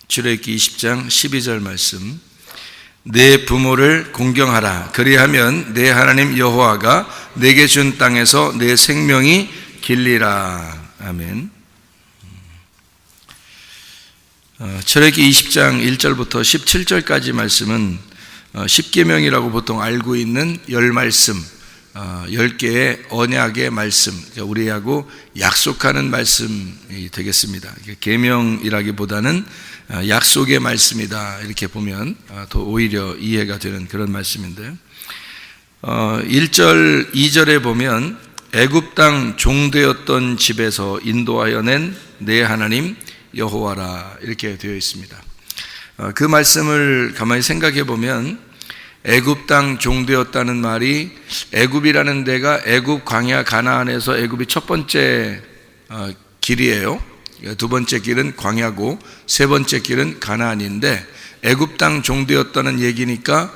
출애굽기 20장 12절 말씀. 내 부모를 공경하라. 그리하면 내 하나님 여호와가 내게 준 땅에서 내 생명이 길리라. 아멘. 출애굽기 20장 1절부터 17절까지 말씀은 십계명이라고 보통 알고 있는 10말씀, 10개의 언약의 말씀, 우리하고 약속하는 말씀이 되겠습니다. 계명이라기보다는 약속의 말씀이다, 이렇게 보면 더 오히려 이해가 되는 그런 말씀인데, 1절, 2절에 보면 애굽 땅 종되었던 집에서 인도하여 낸 내 하나님 여호와라, 이렇게 되어 있습니다. 그 말씀을 가만히 생각해 보면 애굽 땅 종되었다는 말이, 애굽이라는 데가 애굽 광야 가나안에서 애굽이 첫 번째 길이에요. 두 번째 길은 광야고 세 번째 길은 가나안인데, 애굽 땅 종되었다는 얘기니까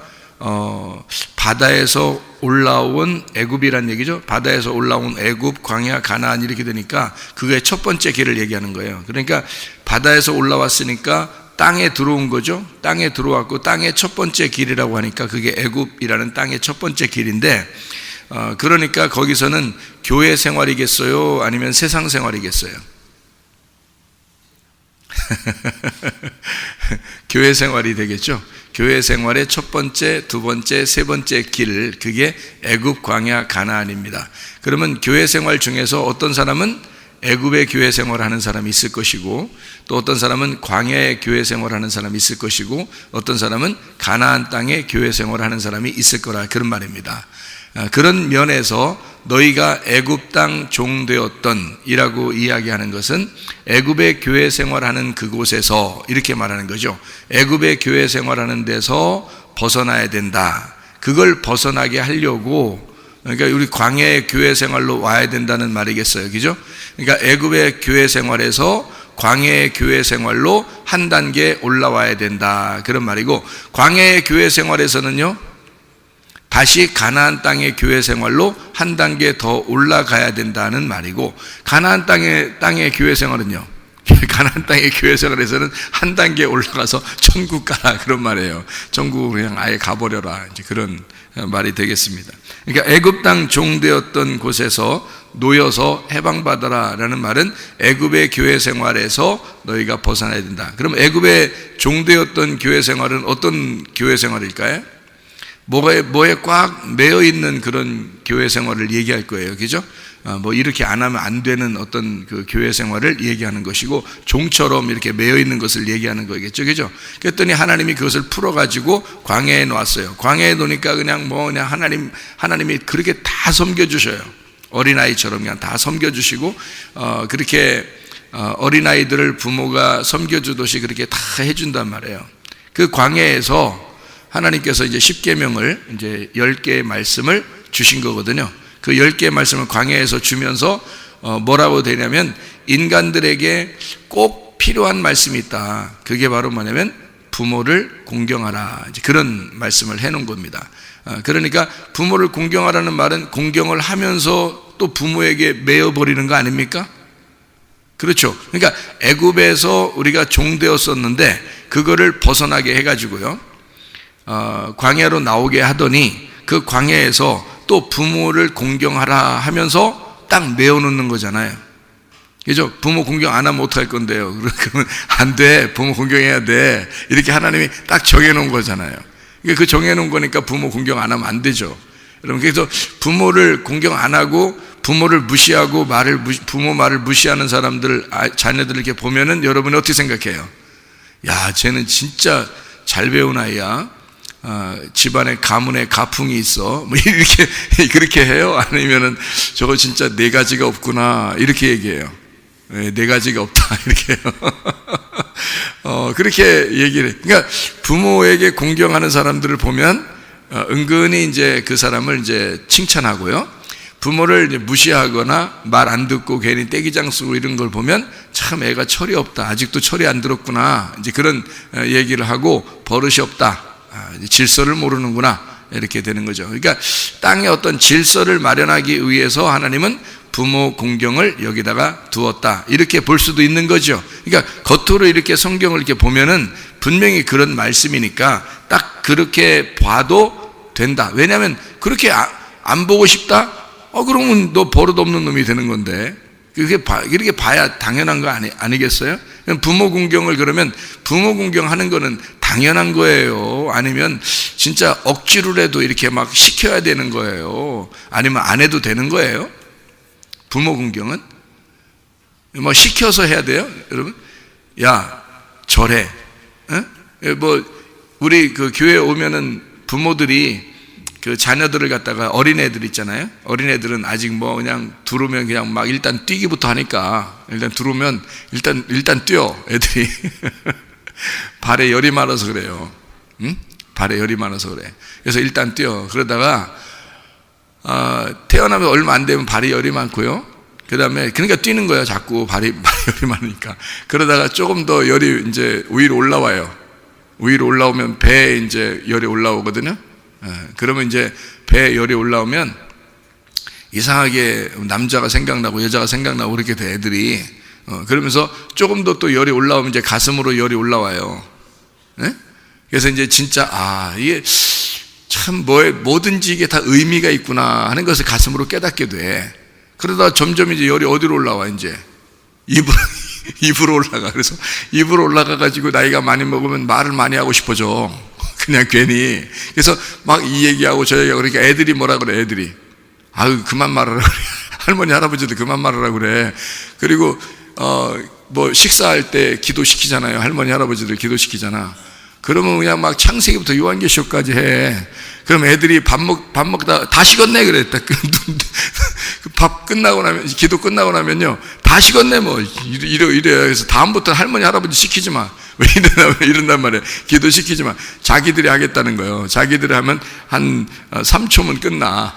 바다에서 올라온 애굽이란 얘기죠. 바다에서 올라온 애굽, 광야, 가나안 이렇게 되니까 그게 첫 번째 길을 얘기하는 거예요. 그러니까 바다에서 올라왔으니까 땅에 들어온 거죠. 땅에 들어왔고 땅의 첫 번째 길이라고 하니까 그게 애굽이라는 땅의 첫 번째 길인데, 그러니까 거기서는 교회 생활이겠어요? 아니면 세상 생활이겠어요? 교회 생활이 되겠죠. 교회 생활의 첫 번째, 두 번째, 세 번째 길, 그게 애굽, 광야, 가나안입니다. 그러면 교회 생활 중에서 어떤 사람은 애굽의 교회 생활을 하는 사람이 있을 것이고, 또 어떤 사람은 광야의 교회 생활을 하는 사람이 있을 것이고, 어떤 사람은 가나안 땅의 교회 생활을 하는 사람이 있을 거라, 그런 말입니다. 그런 면에서 너희가 애굽 땅 종되었던 이라고 이야기하는 것은 애굽의 교회 생활하는 그곳에서, 이렇게 말하는 거죠. 애굽의 교회 생활하는 데서 벗어나야 된다. 그걸 벗어나게 하려고, 그러니까 우리 광야의 교회 생활로 와야 된다는 말이겠어요, 그죠? 그러니까 애굽의 교회 생활에서 광야의 교회 생활로 한 단계 올라와야 된다, 그런 말이고, 광야의 교회 생활에서는요 다시 가나안 땅의 교회 생활로 한 단계 더 올라가야 된다는 말이고, 가나안 땅의 교회 생활은요, 가나안 땅의 교회 생활에서는 한 단계 올라가서 천국 가라, 그런 말이에요. 천국 그냥 아예 가버려라, 이제 그런 말이 되겠습니다. 그러니까 애굽 땅 종되었던 곳에서 놓여서 해방받아라 라는 말은 애굽의 교회 생활에서 너희가 벗어나야 된다. 그럼 애굽의 종되었던 교회 생활은 어떤 교회 생활일까요? 뭐에 꽉 매여 있는 그런 교회 생활을 얘기할 거예요, 그죠? 뭐 이렇게 안 하면 안 되는 어떤 그 교회 생활을 얘기하는 것이고, 종처럼 이렇게 매여 있는 것을 얘기하는 거겠죠, 그죠? 그랬더니 하나님이 그것을 풀어가지고 광야에 놓았어요. 광야에 놓으니까 그냥 하나님이 그렇게 다 섬겨주셔요. 어린아이처럼 그냥 다 섬겨주시고, 그렇게 어린아이들을 부모가 섬겨주듯이 그렇게 다 해준단 말이에요. 그 광야에서 하나님께서 이제 십계명을, 이제 10개의 말씀을 주신 거거든요. 그 10개의 말씀을 광야에서 주면서 뭐라고 되냐면, 인간들에게 꼭 필요한 말씀이 있다. 그게 바로 뭐냐면 부모를 공경하라, 이제 그런 말씀을 해놓은 겁니다. 그러니까 부모를 공경하라는 말은 공경을 하면서 또 부모에게 매여버리는 거 아닙니까? 그렇죠. 그러니까 애굽에서 우리가 종되었었는데 그거를 벗어나게 해가지고요, 광야로 나오게 하더니 그 광야에서 또 부모를 공경하라 하면서 딱 메어놓는 거잖아요, 그죠? 부모 공경 안 하면 어떡할 건데요? 그러면 안 돼, 부모 공경해야 돼, 이렇게 하나님이 딱 정해놓은 거잖아요. 그 정해놓은 거니까 부모 공경 안 하면 안 되죠. 여러분, 그래서 부모를 공경 안 하고 부모를 무시하고 부모 말을 무시하는 사람들, 자녀들 이렇게 보면은 여러분이 어떻게 생각해요? 야, 쟤는 진짜 잘 배운 아이야, 집안에 가문에 가풍이 있어, 뭐 이렇게 그렇게 해요? 아니면은 저거 진짜 네 가지가 없구나, 이렇게 얘기해요. 네 가지가 없다, 이렇게 해요. 그렇게 얘기를 해. 그러니까 부모에게 공경하는 사람들을 보면 은근히 이제 그 사람을 이제 칭찬하고요, 부모를 이제 무시하거나 말 안 듣고 괜히 떼기장 쓰고 이런 걸 보면 참 애가 철이 없다, 아직도 철이 안 들었구나, 이제 그런 얘기를 하고, 버릇이 없다, 질서를 모르는구나, 이렇게 되는 거죠. 그러니까 땅에 어떤 질서를 마련하기 위해서 하나님은 부모 공경을 여기다가 두었다. 이렇게 볼 수도 있는 거죠. 그러니까 겉으로 이렇게 성경을 이렇게 보면은 분명히 그런 말씀이니까 딱 그렇게 봐도 된다. 왜냐하면 그렇게 안 보고 싶다? 그러면 너 버릇 없는 놈이 되는 건데. 이렇게 봐야 당연한 거 아니겠어요? 부모 공경을 그러면 부모 공경하는 거는 당연한 거예요? 아니면 진짜 억지로라도 이렇게 막 시켜야 되는 거예요? 아니면 안 해도 되는 거예요? 부모 공경은? 뭐 시켜서 해야 돼요? 여러분? 야, 절해. 뭐, 우리 그 교회에 오면은 부모들이 그 자녀들을 갖다가 어린애들 있잖아요. 어린애들은 아직 뭐 그냥 들어오면 그냥 막 일단 뛰기부터 하니까 일단 들어오면 일단 뛰어 애들이. 발에 열이 많아서 그래요. 응? 발에 열이 많아서 그래. 그래서 일단 뛰어. 그러다가 태어나면 얼마 안 되면 발에 열이 많고요. 그 다음에 그러니까 뛰는 거예요. 자꾸 발에 열이 많으니까. 그러다가 조금 더 열이 이제 위로 올라와요. 위로 올라오면 배에 이제 열이 올라오거든요. 그러면 이제 배에 열이 올라오면 이상하게 남자가 생각나고 여자가 생각나고 그렇게 돼 애들이. 그러면서 조금 더 또 열이 올라오면 이제 가슴으로 열이 올라와요. 그래서 이제 진짜 이게 참 뭐든지 이게 다 의미가 있구나 하는 것을 가슴으로 깨닫게 돼. 그러다 점점 이제 열이 어디로 올라와 이제 입으로 올라가. 그래서 입으로 올라가 가지고 나이가 많이 먹으면 말을 많이 하고 싶어져. 그냥 괜히. 그래서 막 이 얘기하고 저 얘기하고 그러니까 애들이 뭐라 그래 애들이. 그만 말하라 그래. 할머니 할아버지도 그만 말하라 그래. 그리고 뭐 식사할 때 기도시키잖아요. 할머니 할아버지들 기도시키잖아. 그러면 그냥 막 창세기부터 요한계시록까지 해. 그럼 애들이 밥 먹다 다 식었네 그랬다. 밥 끝나고 나면 기도 끝나고 나면요 다 식었네 뭐 이래요. 그래서 다음부터 할머니 할아버지 시키지 마. 왜 이런단 말이에요. 기도 시키지 마. 자기들이 하겠다는 거예요. 자기들이 하면 한 3초면 끝나.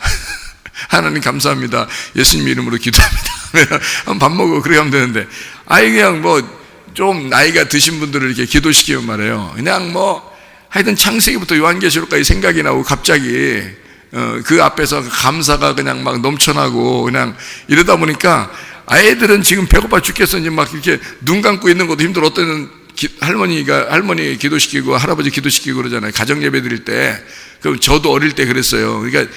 하나님 감사합니다. 예수님 이름으로 기도합니다. 한번 밥 먹어. 그렇게 하면 되는데 그냥 뭐 좀 나이가 드신 분들을 이렇게 기도시키면 말이에요. 그냥 뭐 하여튼 창세기부터 요한계시록까지 생각이 나고 갑자기 그 앞에서 감사가 그냥 막 넘쳐나고 그냥 이러다 보니까 아이들은 지금 배고파 죽겠어. 이제 막 이렇게 눈 감고 있는 것도 힘들어. 어떤 할머니 기도시키고 할아버지 기도시키고 그러잖아요. 가정 예배 드릴 때. 그럼 저도 어릴 때 그랬어요. 그러니까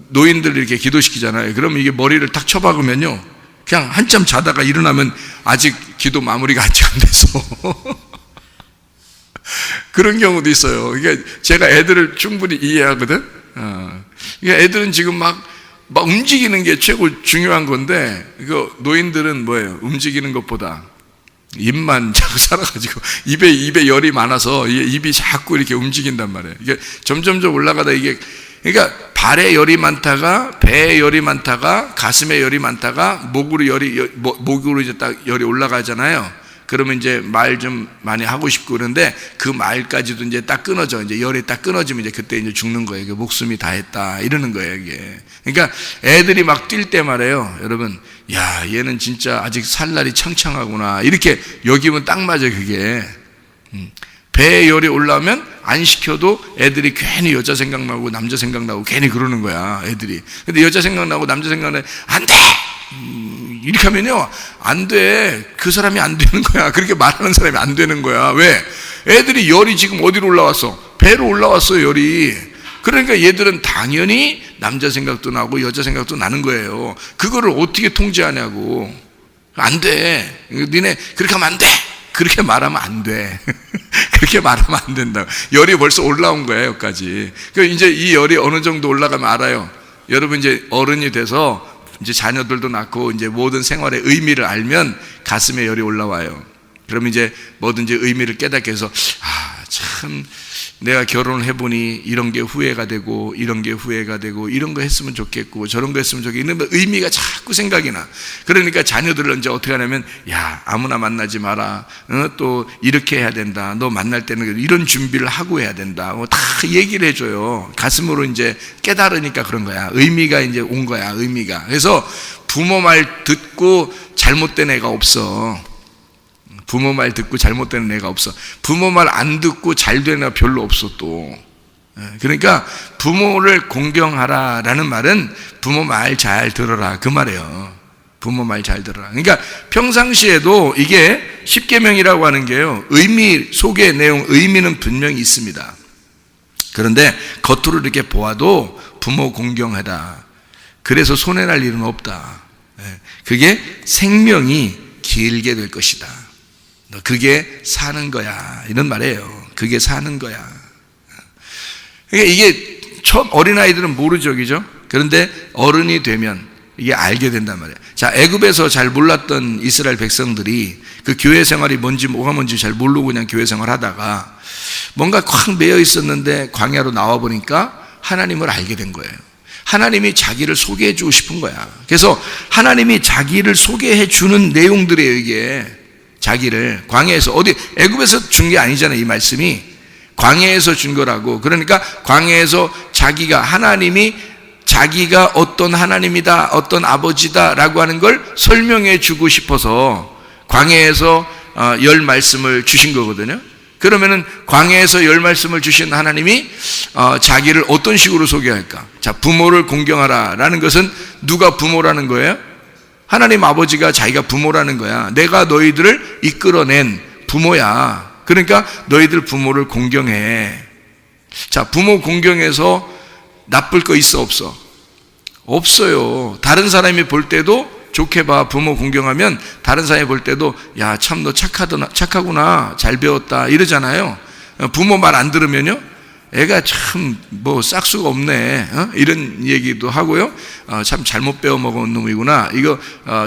노인들 이렇게 기도시키잖아요. 그러면 이게 머리를 탁 쳐박으면요. 그냥 한참 자다가 일어나면 아직 기도 마무리가 아직 안 돼서. 그런 경우도 있어요. 그러니까 제가 애들을 충분히 이해하거든. 그러니까 애들은 지금 막 움직이는 게 최고 중요한 건데, 노인들은 뭐예요? 움직이는 것보다 입만 자꾸 살아가지고 입에 열이 많아서 입이 자꾸 이렇게 움직인단 말이에요. 이게 점점점 올라가다 이게 그러니까 발에 열이 많다가 배에 열이 많다가 가슴에 열이 많다가 목으로 이제 딱 열이 올라가잖아요. 그러면 이제 말 좀 많이 하고 싶고 그런데 그 말까지도 이제 딱 끊어져. 이제 열이 딱 끊어지면 이제 그때 이제 죽는 거예요. 목숨이 다했다 이러는 거예요, 이게. 그러니까 애들이 막 뛸 때 말이에요, 여러분. 야, 얘는 진짜 아직 살 날이 창창하구나. 이렇게 여기면 딱 맞아요, 그게. 배에 열이 올라오면 안 시켜도 애들이 괜히 여자 생각나고 남자 생각나고 괜히 그러는 거야, 애들이. 근데 여자 생각나고 남자 생각나면 안 돼! 이렇게 하면요, 안 돼. 그 사람이 안 되는 거야. 그렇게 말하는 사람이 안 되는 거야. 왜? 애들이 열이 지금 어디로 올라왔어? 배로 올라왔어, 열이. 그러니까 얘들은 당연히 남자 생각도 나고 여자 생각도 나는 거예요. 그거를 어떻게 통제하냐고. 안 돼. 니네 그렇게 하면 안 돼. 그렇게 말하면 안 돼. 그렇게 말하면 안 된다. 열이 벌써 올라온 거예요, 여기까지. 이제 이 열이 어느 정도 올라가면 알아요. 여러분 이제 어른이 돼서 이제 자녀들도 낳고 이제 모든 생활의 의미를 알면 가슴에 열이 올라와요. 그러면 이제 뭐든지 의미를 깨닫게 해서 참 내가 결혼을 해보니 이런 게 후회가 되고 이런 게 후회가 되고 이런 거 했으면 좋겠고 저런 거 했으면 좋겠고 이런 의미가 자꾸 생각이 나. 그러니까 자녀들을 이제 어떻게 하냐면 야, 아무나 만나지 마라. 또 이렇게 해야 된다. 너 만날 때는 이런 준비를 하고 해야 된다. 다 얘기를 해줘요. 가슴으로 이제 깨달으니까 그런 거야. 의미가 이제 온 거야, 의미가. 그래서 부모 말 듣고 잘못된 애가 없어. 부모 말 듣고 잘못되는 애가 없어. 부모 말 안 듣고 잘 되는 애가 별로 없어 또. 그러니까 부모를 공경하라라는 말은 부모 말 잘 들어라 그 말이에요. 부모 말 잘 들어라. 그러니까 평상시에도 이게 십계명이라고 하는 게요, 의미 속의 내용, 의미는 분명히 있습니다. 그런데 겉으로 이렇게 보아도 부모 공경하다, 그래서 손해날 일은 없다, 그게 생명이 길게 될 것이다, 그게 사는 거야, 이런 말이에요. 그게 사는 거야. 그러니까 이게 처음 어린아이들은 모르죠, 그죠? 그런데 어른이 되면 이게 알게 된단 말이에요. 자, 애굽에서 잘 몰랐던 이스라엘 백성들이 그 교회 생활이 뭔지 뭐가 뭔지 잘 모르고 그냥 교회 생활 하다가 뭔가 콱 매여 있었는데 광야로 나와 보니까 하나님을 알게 된 거예요. 하나님이 자기를 소개해 주고 싶은 거야. 그래서 하나님이 자기를 소개해 주는 내용들이에요, 이게. 자기를 광야에서, 어디 애굽에서 준 게 아니잖아요, 이 말씀이. 광야에서 준 거라고. 그러니까 광야에서 자기가, 하나님이 자기가 어떤 하나님이다, 어떤 아버지다 라고 하는 걸 설명해 주고 싶어서 광야에서 10 말씀을 주신 거거든요. 그러면은 광야에서 10 말씀을 주신 하나님이 자기를 어떤 식으로 소개할까? 자, 부모를 공경하라 라는 것은 누가 부모라는 거예요? 하나님 아버지가 자기가 부모라는 거야. 내가 너희들을 이끌어낸 부모야. 그러니까 너희들 부모를 공경해. 자, 부모 공경해서 나쁠 거 있어, 없어? 없어요. 다른 사람이 볼 때도 좋게 봐. 부모 공경하면 다른 사람이 볼 때도 야, 참 너 착하구나, 잘 배웠다 이러잖아요. 부모 말 안 들으면요, 애가 참 뭐 싹수가 없네, 이런 얘기도 하고요. 참 잘못 배워 먹은 놈이구나, 이거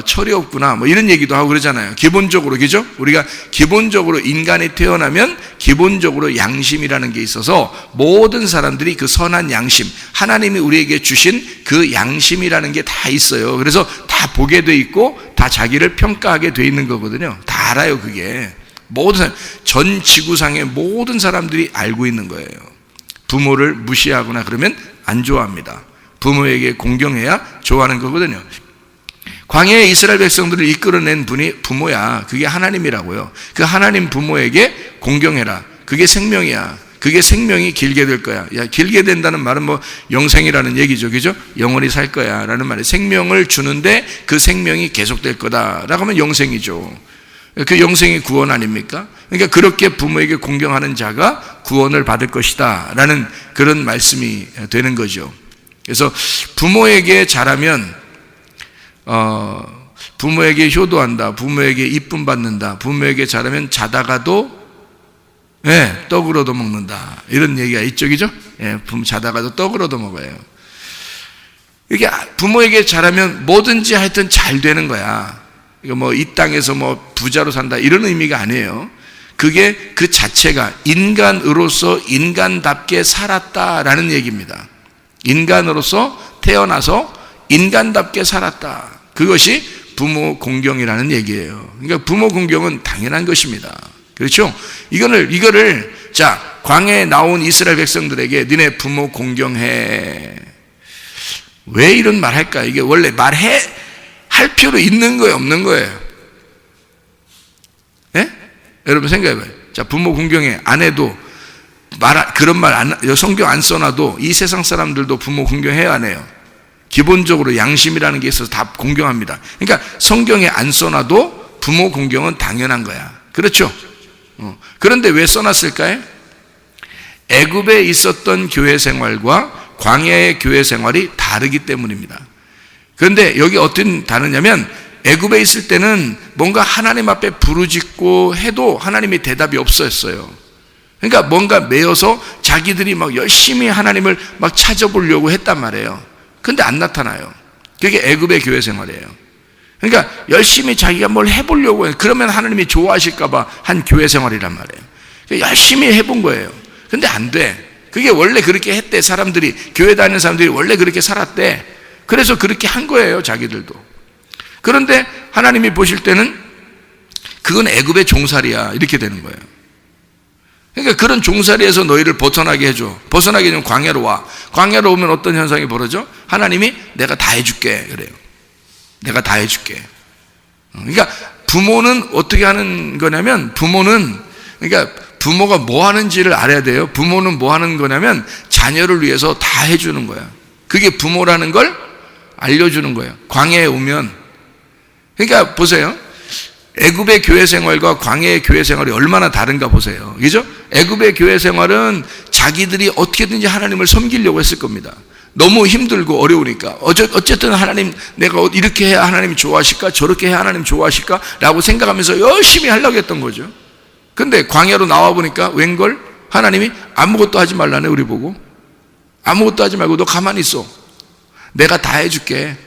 철이 없구나, 뭐 이런 얘기도 하고 그러잖아요. 기본적으로, 그죠? 우리가 기본적으로 인간이 태어나면 기본적으로 양심이라는 게 있어서 모든 사람들이 그 선한 양심, 하나님이 우리에게 주신 그 양심이라는 게 다 있어요. 그래서 다 보게 돼 있고 다 자기를 평가하게 돼 있는 거거든요. 다 알아요. 그게 모든 사람, 전 지구상의 모든 사람들이 알고 있는 거예요. 부모를 무시하거나 그러면 안 좋아합니다. 부모에게 공경해야 좋아하는 거거든요. 광야의 이스라엘 백성들을 이끌어낸 분이 부모야. 그게 하나님이라고요. 그 하나님 부모에게 공경해라. 그게 생명이야. 그게 생명이 길게 될 거야. 야, 길게 된다는 말은 뭐 영생이라는 얘기죠, 그죠? 영원히 살 거야 라는 말이에요. 생명을 주는데 그 생명이 계속될 거다라고 하면 영생이죠. 그 영생이 구원 아닙니까? 그러니까 그렇게 부모에게 공경하는 자가 구원을 받을 것이다 라는 그런 말씀이 되는 거죠. 그래서 부모에게 잘하면 부모에게 효도한다, 부모에게 이쁨 받는다, 부모에게 잘하면 자다가도 떡을 얻어 먹는다, 이런 얘기가 있죠, 그죠? 자다가도 떡을 얻어 먹어요. 이게 부모에게 잘하면 뭐든지 하여튼 잘 되는 거야. 이거 뭐 이 땅에서 뭐 부자로 산다 이런 의미가 아니에요. 그게 그 자체가 인간으로서 인간답게 살았다라는 얘기입니다. 인간으로서 태어나서 인간답게 살았다. 그것이 부모 공경이라는 얘기예요. 그러니까 부모 공경은 당연한 것입니다. 그렇죠? 이거를 자, 광야에 나온 이스라엘 백성들에게 니네 부모 공경해. 왜 이런 말 할까? 이게 원래 할 필요 있는 거예요, 없는 거예요? 예? 여러분 생각해봐요. 자, 부모 공경해 안 해도 그런 말 성경 안 써놔도 이 세상 사람들도 부모 공경해야 안 해요? 기본적으로 양심이라는 게 있어서 다 공경합니다. 그러니까 성경에 안 써놔도 부모 공경은 당연한 거야. 그렇죠? 그런데 왜 써놨을까요? 애굽에 있었던 교회 생활과 광야의 교회 생활이 다르기 때문입니다. 그런데 여기 어떤 다르냐면 애굽에 있을 때는 뭔가 하나님 앞에 부르짖고 해도 하나님이 대답이 없었어요. 그러니까 뭔가 매여서 자기들이 막 열심히 하나님을 막 찾아보려고 했단 말이에요. 근데 안 나타나요. 그게 애굽의 교회 생활이에요. 그러니까 열심히 자기가 뭘 해보려고 해요. 그러면 하나님이 좋아하실까 봐 한 교회 생활이란 말이에요. 그러니까 열심히 해본 거예요. 근데 안 돼. 그게 원래 그렇게 했대. 사람들이, 교회 다니는 사람들이 원래 그렇게 살았대. 그래서 그렇게 한 거예요, 자기들도. 그런데 하나님이 보실 때는 그건 애굽의 종살이야, 이렇게 되는 거예요. 그러니까 그런 종살이에서 너희를 벗어나게 해줘. 벗어나게 되면 광야로 와. 광야로 오면 어떤 현상이 벌어져? 하나님이 내가 다 해줄게, 그래요. 내가 다 해줄게. 그러니까 부모는 어떻게 하는 거냐면, 부모는 그러니까 부모가 뭐 하는지를 알아야 돼요. 부모는 뭐 하는 거냐면 자녀를 위해서 다 해주는 거야. 그게 부모라는 걸 알려주는 거예요. 광야에 오면. 그러니까 보세요. 애굽의 교회 생활과 광야의 교회 생활이 얼마나 다른가 보세요. 그죠? 애굽의 교회 생활은 자기들이 어떻게든지 하나님을 섬기려고 했을 겁니다. 너무 힘들고 어려우니까. 어쨌든 하나님, 내가 이렇게 해야 하나님 좋아하실까? 저렇게 해야 하나님 좋아하실까? 라고 생각하면서 열심히 하려고 했던 거죠. 근데 광야로 나와보니까 웬걸? 하나님이 아무것도 하지 말라네, 우리 보고. 아무것도 하지 말고 너 가만히 있어. 내가 다 해줄게.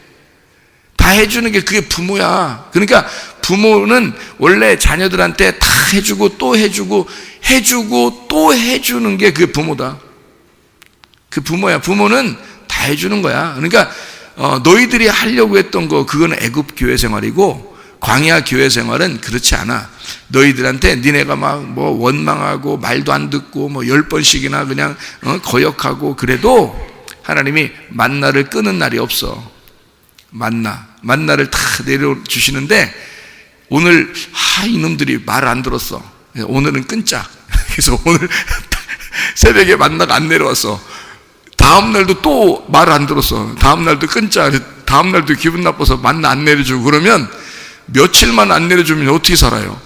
다 해주는 게 그게 부모야. 그러니까 부모는 원래 자녀들한테 다 해주고 또 해주고 해주고 또 해주는 게 그게 부모다. 그 부모야. 부모는 다 해주는 거야. 그러니까 너희들이 하려고 했던 거 그거는 애굽 교회 생활이고 광야 교회 생활은 그렇지 않아. 너희들한테 니네가 막 뭐 원망하고 말도 안 듣고 뭐 10번씩이나 그냥 거역하고 그래도 하나님이 만나를 끄는 날이 없어. 만나를 다 내려주시는데 오늘 이놈들이 말 안 들었어. 오늘은 끊자. 그래서 오늘 새벽에 만나가 안 내려왔어. 다음 날도 또 말 안 들었어. 다음 날도 끊자. 다음 날도 기분 나빠서 만나 안 내려주고 그러면 며칠만 안 내려주면 어떻게 살아요?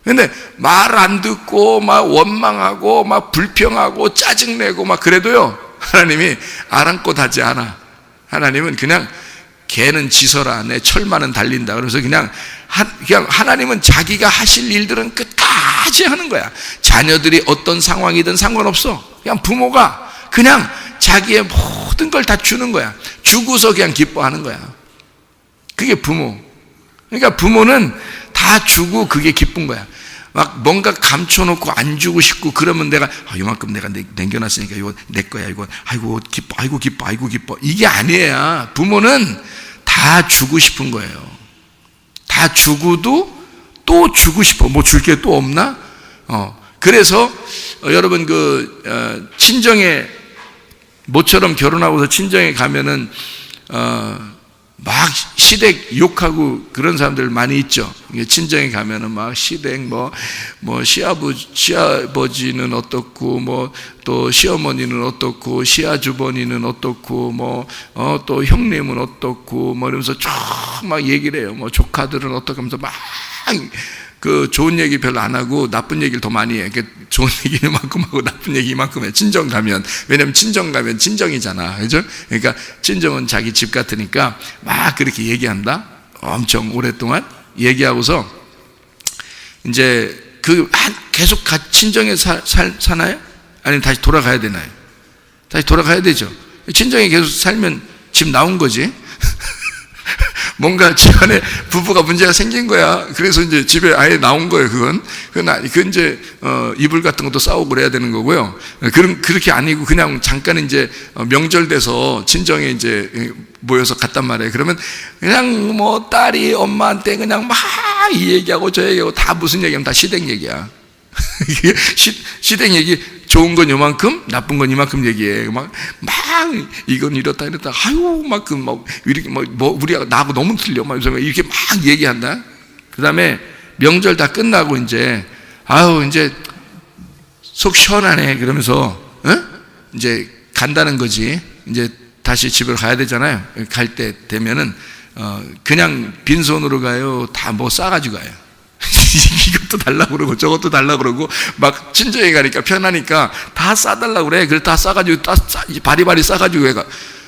근데 말 안 듣고 막 원망하고 막 불평하고 짜증내고 막 그래도요 하나님이 아랑곳 하지 않아. 하나님은 그냥 개는 짖어라 내 철만은 달린다. 그래서 그냥 하나님은 자기가 하실 일들은 끝까지 하는 거야. 자녀들이 어떤 상황이든 상관없어. 그냥 부모가 그냥 자기의 모든 걸 다 주는 거야. 주고서 그냥 기뻐하는 거야. 그게 부모. 그러니까 부모는 다 주고 그게 기쁜 거야. 막 뭔가 감춰놓고 안 주고 싶고 그러면 내가 이만큼 내가 남겨놨으니까 이거 내 거야. 이거 아이고 기뻐, 아이고 기뻐, 아이고 기뻐. 이게 아니에요. 부모는 다 주고 싶은 거예요. 다 주고도 또 주고 싶어. 뭐 줄 게 또 없나? 그래서 여러분 친정에 모처럼 결혼하고서 친정에 가면은 막 시댁 욕하고 그런 사람들 많이 있죠. 친정에 가면은 막 시댁 뭐 시아버지는 어떻고 뭐 또 시어머니는 어떻고 시아주버니는 어떻고 뭐 또 형님은 어떻고 뭐 이러면서 쭉 막 얘기를 해요. 뭐 조카들은 어떻게 하면서 막 그 좋은 얘기 별로 안 하고 나쁜 얘기를 더 많이 해. 좋은 얘기 이만큼 하고 나쁜 얘기 이만큼 해. 친정 가면. 왜냐면 친정 가면 친정이잖아. 그죠? 그러니까 친정은 자기 집 같으니까 막 그렇게 얘기한다. 엄청 오랫동안 얘기하고서 이제 계속 친정에 사나요? 아니면 다시 돌아가야 되나요? 다시 돌아가야 되죠. 친정에 계속 살면 집 나온 거지. 뭔가 집안에 부부가 문제가 생긴 거야. 그래서 이제 집에 아예 나온 거예요. 그건 이제 이불 같은 것도 싸우고 그래야 되는 거고요. 그렇게 아니고 그냥 잠깐 이제 명절 돼서 친정에 이제 모여서 갔단 말이에요. 그러면 그냥 뭐 딸이 엄마한테 그냥 막 이 얘기하고 저 얘기하고 다 무슨 얘기하면 다 시댁 얘기야. 시댁 얘기. 좋은 건 요만큼, 나쁜 건 이만큼 얘기해. 막 이건 이렇다, 아유, 이렇게 우리가 나하고 너무 틀려. 막 이렇게 막 얘기한다. 그 다음에 명절 다 끝나고 이제, 이제 속 시원하네. 그러면서, 이제 간다는 거지. 이제 다시 집을 가야 되잖아요. 갈 때 되면은, 그냥 빈손으로 가요. 다 뭐 싸가지고 가요. 이것도 달라고 그러고 저것도 달라고 그러고 막 친정에 가니까 편하니까 다 싸달라고 그래. 그래서 다 싸가지고 바리바리 싸가지고 가.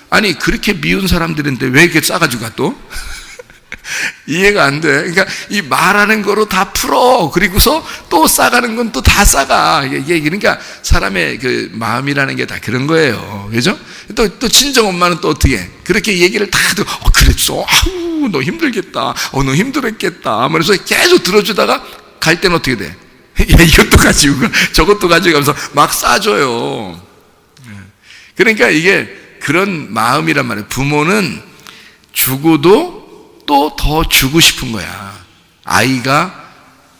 아니 그렇게 미운 사람들인데 왜 이렇게 싸가지고 가 또? 이해가 안 돼. 그러니까 이 말하는 거로 다 풀어. 그리고서 또 싸가는 건 또 다 싸가. 이게 그러니까 사람의 그 마음이라는 게 다 그런 거예요. 그죠? 또 친정 엄마는 또 어떻게 해? 그렇게 얘기를 다 듣고 그랬어. 아우 너 힘들겠다. 너 힘들었겠다. 그래서 계속 들어주다가 갈 때는 어떻게 돼? 이것도 가지고 저것도 가지고 가면서 막 싸줘요. 그러니까 이게 그런 마음이란 말이에요. 부모는 주고도 또 더 주고 싶은 거야. 아이가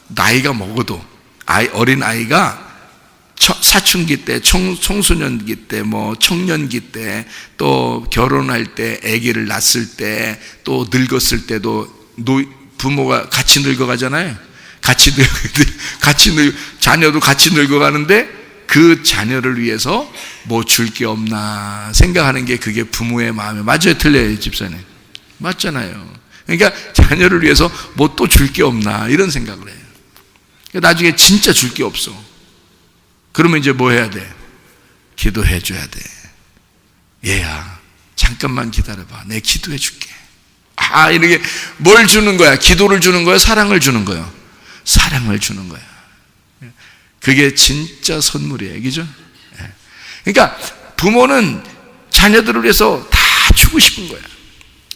나이가 먹어도 어린 아이가 사춘기 때, 청소년기 때, 뭐 청년기 때, 또 결혼할 때, 아기를 낳았을 때, 또 늙었을 때도 부모가 같이 늙어가잖아요. 자녀도 같이 늙어가는데 그 자녀를 위해서 뭐 줄 게 없나 생각하는 게 그게 부모의 마음이에요. 맞아요, 틀려요, 집사님? 맞잖아요. 그러니까 자녀를 위해서 뭐 또 줄 게 없나 이런 생각을 해요. 나중에 진짜 줄 게 없어. 그러면 이제 뭐 해야 돼? 기도해 줘야 돼. 얘야, 잠깐만 기다려봐. 내 기도해 줄게. 이렇게 뭘 주는 거야? 기도를 주는 거야? 사랑을 주는 거야? 사랑을 주는 거야. 그게 진짜 선물이에요. 그죠? 그러니까 부모는 자녀들을 위해서 다 주고 싶은 거야.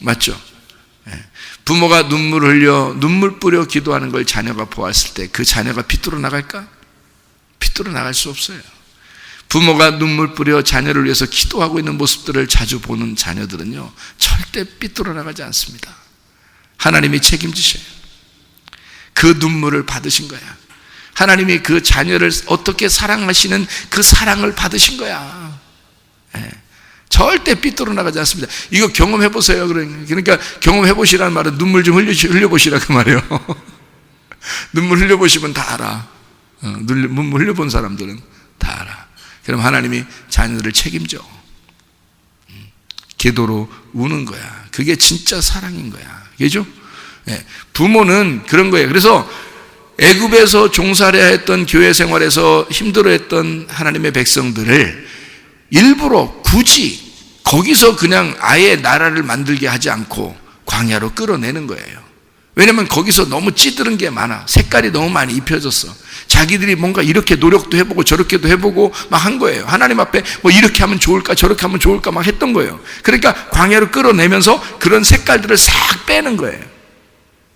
맞죠? 부모가 눈물 흘려 눈물 뿌려 기도하는 걸 자녀가 보았을 때 그 자녀가 빗돌아 나갈까? 빗돌아 나갈 수 없어요. 부모가 눈물 뿌려 자녀를 위해서 기도하고 있는 모습들을 자주 보는 자녀들은요, 절대 빗돌아 나가지 않습니다. 하나님이 책임지셔요. 그 눈물을 받으신 거야. 하나님이 그 자녀를 어떻게 사랑하시는 그 사랑을 받으신 거야. 절대 삐뚤어 나가지 않습니다. 이거 경험해 보세요. 그러니까 경험해 보시라는 말은 눈물 좀 흘려보시라 그 말이에요. 눈물 흘려보시면 다 알아. 눈물 흘려본 사람들은 다 알아. 그럼 하나님이 자녀들을 책임져. 기도로 우는 거야. 그게 진짜 사랑인 거야. 그죠? 부모는 그런 거예요. 그래서 애굽에서 종살이야 했던 교회 생활에서 힘들어했던 하나님의 백성들을 일부러 굳이 거기서 그냥 아예 나라를 만들게 하지 않고 광야로 끌어내는 거예요. 왜냐면 거기서 너무 찌드른 게 많아. 색깔이 너무 많이 입혀졌어. 자기들이 뭔가 이렇게 노력도 해보고 저렇게도 해보고 막 한 거예요. 하나님 앞에 뭐 이렇게 하면 좋을까 저렇게 하면 좋을까 막 했던 거예요. 그러니까 광야로 끌어내면서 그런 색깔들을 싹 빼는 거예요.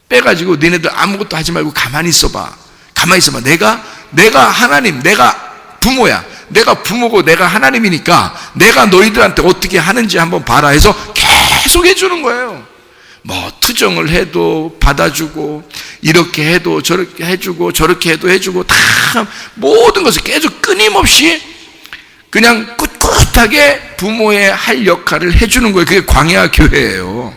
빼가지고 니네들 아무것도 하지 말고 가만히 있어봐. 가만히 있어봐. 내가 하나님, 내가 부모야. 내가 부모고 내가 하나님이니까 내가 너희들한테 어떻게 하는지 한번 봐라 해서 계속 해주는 거예요. 뭐 투정을 해도 받아주고 이렇게 해도 저렇게 해주고 저렇게 해도 해주고 다 모든 것을 계속 끊임없이 그냥 꿋꿋하게 부모의 할 역할을 해주는 거예요. 그게 광야 교회예요.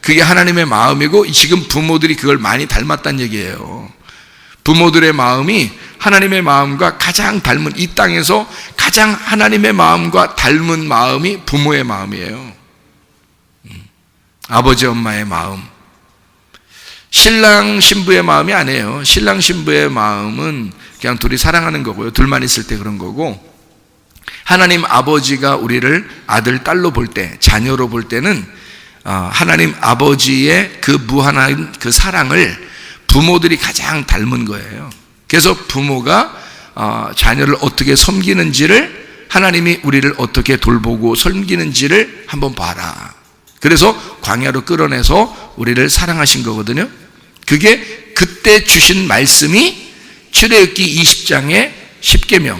그게 하나님의 마음이고 지금 부모들이 그걸 많이 닮았다는 얘기예요. 부모들의 마음이 하나님의 마음과 가장 닮은, 이 땅에서 가장 하나님의 마음과 닮은 마음이 부모의 마음이에요. 아버지 엄마의 마음. 신랑 신부의 마음이 아니에요. 신랑 신부의 마음은 그냥 둘이 사랑하는 거고요. 둘만 있을 때 그런 거고, 하나님 아버지가 우리를 아들 딸로 볼 때, 자녀로 볼 때는 하나님 아버지의 그 무한한 그 사랑을 부모들이 가장 닮은 거예요. 그래서 부모가 자녀를 어떻게 섬기는지를, 하나님이 우리를 어떻게 돌보고 섬기는지를 한번 봐라. 그래서 광야로 끌어내서 우리를 사랑하신 거거든요. 그게 그때 주신 말씀이 출애굽기 20장의 10계명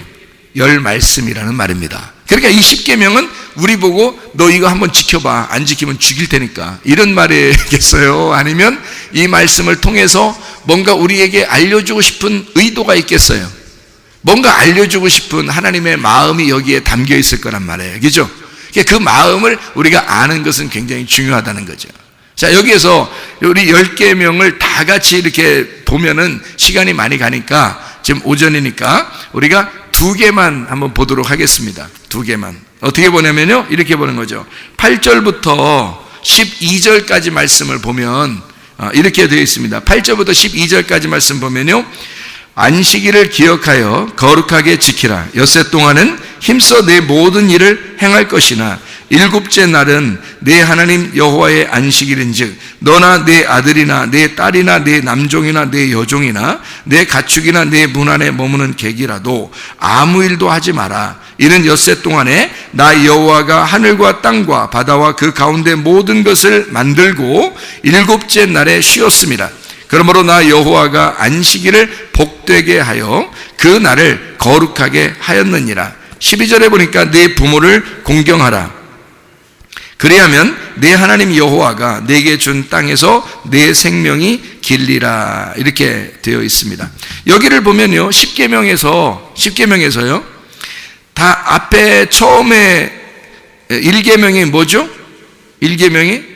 10말씀이라는 말입니다. 그러니까 이 10계명은 우리 보고 너 이거 한번 지켜봐, 안 지키면 죽일 테니까, 이런 말이겠어요? 아니면 이 말씀을 통해서 뭔가 우리에게 알려주고 싶은 의도가 있겠어요? 뭔가 알려주고 싶은 하나님의 마음이 여기에 담겨 있을 거란 말이에요. 그죠? 그 마음을 우리가 아는 것은 굉장히 중요하다는 거죠. 자, 여기에서 우리 10계명을 다 같이 이렇게 보면은 시간이 많이 가니까 지금 오전이니까 우리가 2개만 한번 보도록 하겠습니다. 2개만. 어떻게 보냐면요, 이렇게 보는 거죠. 8절부터 12절까지 말씀을 보면 이렇게 되어 있습니다. 8절부터 12절까지 말씀 보면요, 안식일을 기억하여 거룩하게 지키라. 엿새 동안은 힘써 내 모든 일을 행할 것이나 일곱째 날은 내 하나님 여호와의 안식일인즉 너나 내 아들이나 내 딸이나 내 남종이나 내 여종이나 내 가축이나 내 문 안에 머무는 객이라도 아무 일도 하지 마라. 이는 엿새 동안에 나 여호와가 하늘과 땅과 바다와 그 가운데 모든 것을 만들고 일곱째 날에 쉬었습니다. 그러므로 나 여호와가 안식일을 복되게 하여 그 날을 거룩하게 하였느니라. 12절에 보니까 내 부모를 공경하라. 그리하면 내 하나님 여호와가 내게 준 땅에서 내 생명이 길리라. 이렇게 되어 있습니다. 여기를 보면요, 10계명에서요 다 앞에 처음에 1계명이 뭐죠? 1계명이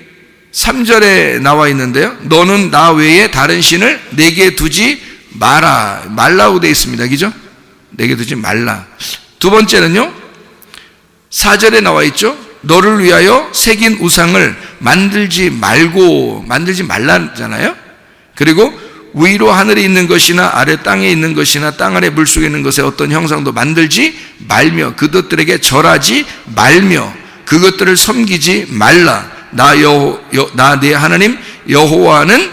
3절에 나와 있는데요, 너는 나 외에 다른 신을 내게 두지 말라고 되어 있습니다. 그죠? 내게 두지 말라. 두 번째는요, 4절에 나와 있죠. 너를 위하여 새긴 우상을 만들지 말라잖아요. 그리고 위로 하늘에 있는 것이나 아래 땅에 있는 것이나 땅 아래 물속에 있는 것의 어떤 형상도 만들지 말며 그것들에게 절하지 말며 그것들을 섬기지 말라. 나 네 하나님 여호와는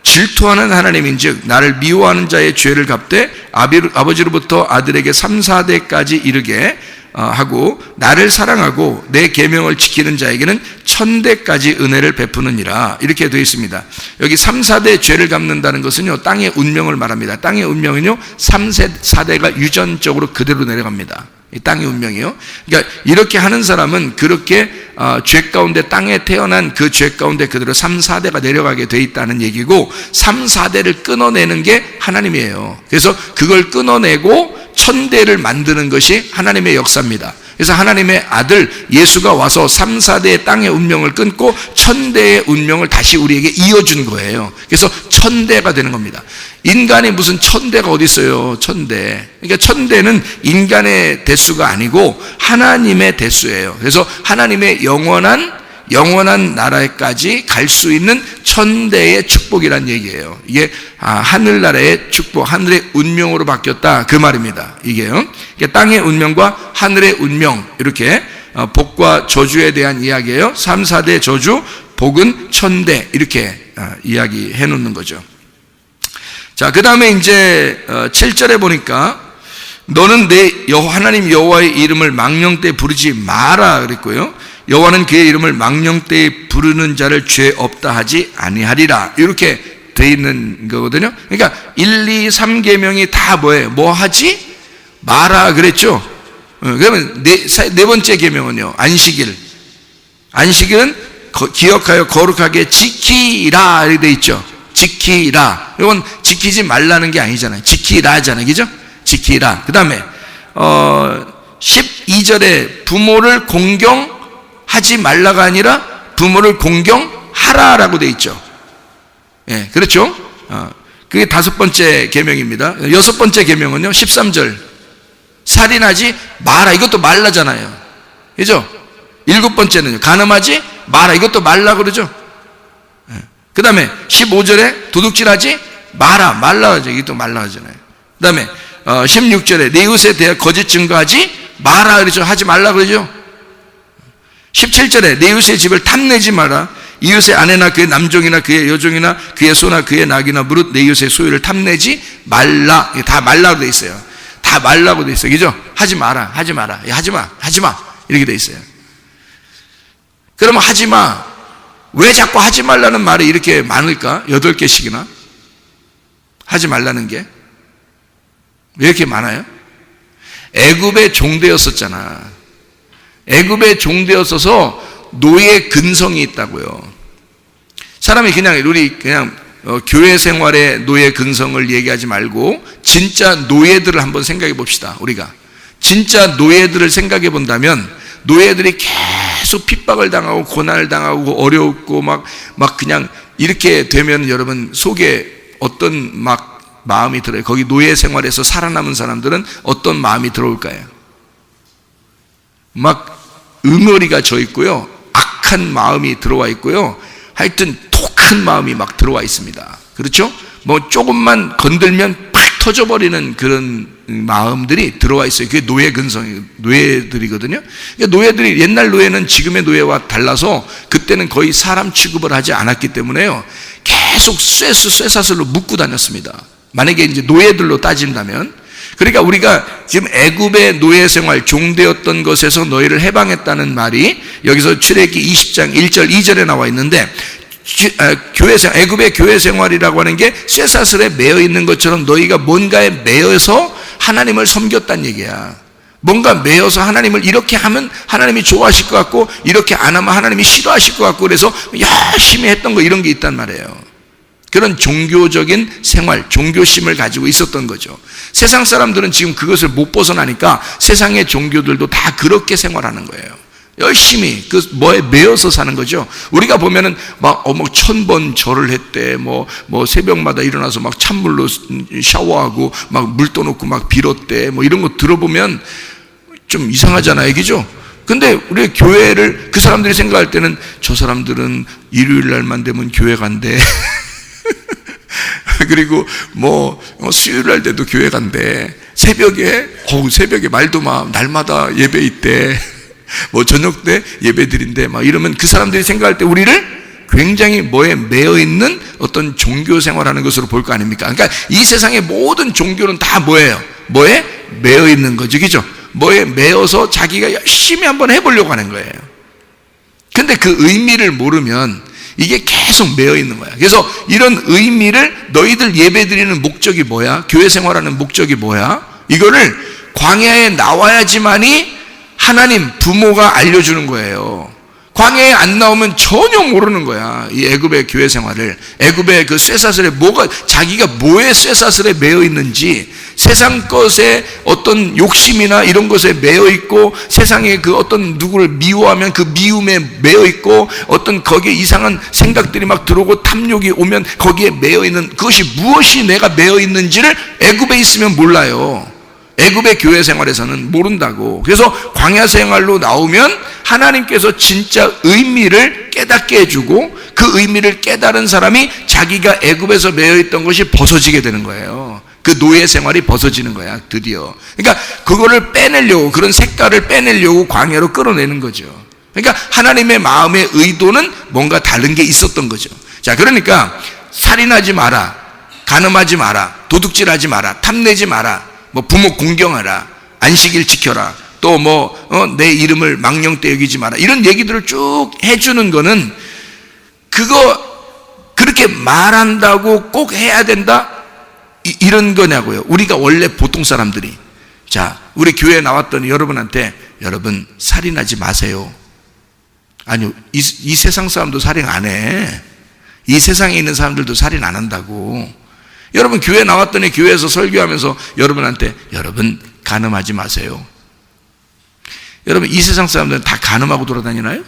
질투하는 하나님인즉 나를 미워하는 자의 죄를 갚되 아버지로부터 아들에게 3, 4대까지 이르게 하고 나를 사랑하고 내 계명을 지키는 자에게는 1000대까지 은혜를 베푸느니라. 이렇게 되어 있습니다. 여기 3, 4대 죄를 갚는다는 것은요, 땅의 운명을 말합니다. 땅의 운명은요 3, 4대가 유전적으로 그대로 내려갑니다. 이 땅의 운명이요. 그러니까 이렇게 하는 사람은 그렇게 죄 가운데 땅에 태어난 그 죄 가운데 그대로 3, 4대가 내려가게 돼 있다는 얘기고 3, 4대를 끊어내는 게 하나님이에요. 그래서 그걸 끊어내고 1000대를 만드는 것이 하나님의 역사입니다. 그래서 하나님의 아들 예수가 와서 3, 4대의 땅의 운명을 끊고 1000대의 운명을 다시 우리에게 이어준 거예요. 그래서 1000대가 되는 겁니다. 인간이 무슨 1000대가 어디 있어요? 1000대. 그러니까 1000대는 인간의 대수가 아니고 하나님의 대수예요. 그래서 하나님의 영원한 나라에까지 갈 수 있는 1000대의 축복이란 얘기예요. 이게 하늘나라의 축복, 하늘의 운명으로 바뀌었다 그 말입니다. 이게요. 땅의 운명과 하늘의 운명, 이렇게 복과 저주에 대한 이야기예요. 3, 4대 저주, 복은 1000대, 이렇게 이야기해 놓는 거죠. 자, 그 다음에 이제 7절에 보니까 너는 내 하나님 여호와의 이름을 망령때 부르지 마라 그랬고요. 여호와는 그의 이름을 망령때에 부르는 자를 죄 없다 하지 아니하리라, 이렇게 돼 있는 거거든요. 그러니까 1, 2, 3계명이 다 뭐예요? 뭐 하지 마라 그랬죠. 그러면 네 번째 계명은요, 안식일은 기억하여 거룩하게 지키라 이렇게 돼 있죠. 지키라. 이건 지키지 말라는 게 아니잖아요. 지키라잖아요. 그죠? 지키라. 그 다음에 12절에 부모를 공경하지 말라가 아니라 부모를 공경하라라고 돼 있죠. 예, 그렇죠? 그게 5번째 계명입니다. 6번째 계명은요, 13절. 살인하지 마라. 이것도 말라잖아요. 그죠? 7번째는요, 간음하지 마라. 이것도 말라 그러죠? 그 다음에 15절에 도둑질하지 말라 하죠. 이것도 말라 하잖아요. 그 다음에 16절에 내 이웃에 대해 거짓 증거하지 마라 그러죠. 하지 말라 그러죠. 17절에 내 이웃의 집을 탐내지 마라. 이웃의 아내나 그의 남종이나 그의 여종이나 그의 소나 그의 낙이나 무릇 내 이웃의 소유를 탐내지 말라. 다 말라고 돼 있어요. 다 말라고 돼 있어요. 그죠? 하지 마라. 하지 마. 이렇게 돼 있어요. 그러면 하지 마. 왜 자꾸 하지 말라는 말이 이렇게 많을까? 8개씩이나 하지 말라는 게 왜 이렇게 많아요? 애굽의 종되었었잖아. 애굽의 종되었어서 노예 근성이 있다고요. 사람이 그냥 교회 생활의 노예 근성을 얘기하지 말고 진짜 노예들을 한번 생각해 봅시다. 우리가 진짜 노예들을 생각해 본다면 노예들이 계속 핍박을 당하고 고난을 당하고 어렵고 막 그냥 이렇게 되면 여러분 속에 어떤 마음이 들어요? 거기 노예 생활에서 살아남은 사람들은 어떤 마음이 들어올까요? 응어리가 져 있고요, 악한 마음이 들어와 있고요, 하여튼 독한 마음이 막 들어와 있습니다. 그렇죠? 조금만 건들면 팍 터져버리는 그런 마음들이 들어와 있어요. 그게 노예 근성이, 노예들이거든요. 그러니까 노예들이, 옛날 노예는 지금의 노예와 달라서 그때는 거의 사람 취급을 하지 않았기 때문에요, 계속 쇠사슬로 묶고 다녔습니다. 만약에 이제 노예들로 따진다면. 그러니까 우리가 지금 애굽의 노예 생활, 종되었던 것에서 너희를 해방했다는 말이 여기서 출애굽기 20장 1절 2절에 나와 있는데, 애굽의 교회 생활이라고 하는 게 쇠사슬에 매여 있는 것처럼 너희가 뭔가에 매여서 하나님을 섬겼다는 얘기야. 뭔가 매여서 하나님을 이렇게 하면 하나님이 좋아하실 것 같고 이렇게 안 하면 하나님이 싫어하실 것 같고 그래서 열심히 했던 거, 이런 게 있단 말이에요. 그런 종교적인 생활, 종교심을 가지고 있었던 거죠. 세상 사람들은 지금 그것을 못 벗어나니까 세상의 종교들도 다 그렇게 생활하는 거예요. 열심히 그 뭐에 매여서 사는 거죠. 우리가 보면은 막 1000번 절을 했대. 뭐 새벽마다 일어나서 막 찬물로 샤워하고 막 물 떠놓고 막 빌었대. 뭐 이런 거 들어보면 좀 이상하잖아요, 그죠? 근데 우리 교회를 그 사람들이 생각할 때는 저 사람들은 일요일 날만 되면 교회 간대. 그리고 수요일 날 돼도 교회 간대. 새벽에 말도 막 날마다 예배 있대. 저녁 때 예배 드린대. 막 이러면 그 사람들이 생각할 때 우리를 굉장히 뭐에 매여 있는 어떤 종교 생활하는 것으로 볼 거 아닙니까? 그러니까 이 세상의 모든 종교는 다 뭐예요? 뭐에 매여 있는 거죠, 그죠? 뭐에 매여서 자기가 열심히 한번 해보려고 하는 거예요. 근데 그 의미를 모르면 이게 계속 매여 있는 거야. 그래서 이런 의미를 너희들 예배 드리는 목적이 뭐야? 교회 생활하는 목적이 뭐야? 이거를 광야에 나와야지만이 하나님 부모가 알려주는 거예요. 광야에 안 나오면 전혀 모르는 거야. 이 애굽의 교회 생활을. 애굽의 그 쇠사슬에 자기가 뭐에 쇠사슬에 매여 있는지, 세상 것에 어떤 욕심이나 이런 것에 매여 있고, 세상에 그 어떤 누구를 미워하면 그 미움에 매여 있고, 어떤 거기에 이상한 생각들이 막 들어오고 탐욕이 오면 거기에 매여 있는, 그것이 무엇이 내가 매여 있는지를 애굽에 있으면 몰라요. 애굽의 교회 생활에서는 모른다고. 그래서 광야 생활로 나오면 하나님께서 진짜 의미를 깨닫게 해주고, 그 의미를 깨달은 사람이 자기가 애굽에서 매여있던 것이 벗어지게 되는 거예요. 그 노예 생활이 벗어지는 거야, 드디어. 그러니까 그거를 빼내려고, 그런 색깔을 빼내려고 광야로 끌어내는 거죠. 그러니까 하나님의 마음의 의도는 뭔가 다른 게 있었던 거죠. 자, 그러니까 살인하지 마라, 간음하지 마라, 도둑질하지 마라, 탐내지 마라, 부모 공경하라, 안식일 지켜라, 또 내 이름을 망령되 여기지 마라, 이런 얘기들을 쭉 해주는 거는 그거 그렇게 말한다고 꼭 해야 된다, 이런 거냐고요. 우리가 원래 보통 사람들이, 자, 우리 교회에 나왔더니 여러분한테, 여러분 살인하지 마세요. 아니요, 이 세상 사람도 살인 안 해. 이 세상에 있는 사람들도 살인 안 한다고. 여러분 교회 나왔더니 교회에서 설교하면서 여러분한테, 여러분 간음하지 마세요. 여러분 이 세상 사람들은 다 간음하고 돌아다니나요?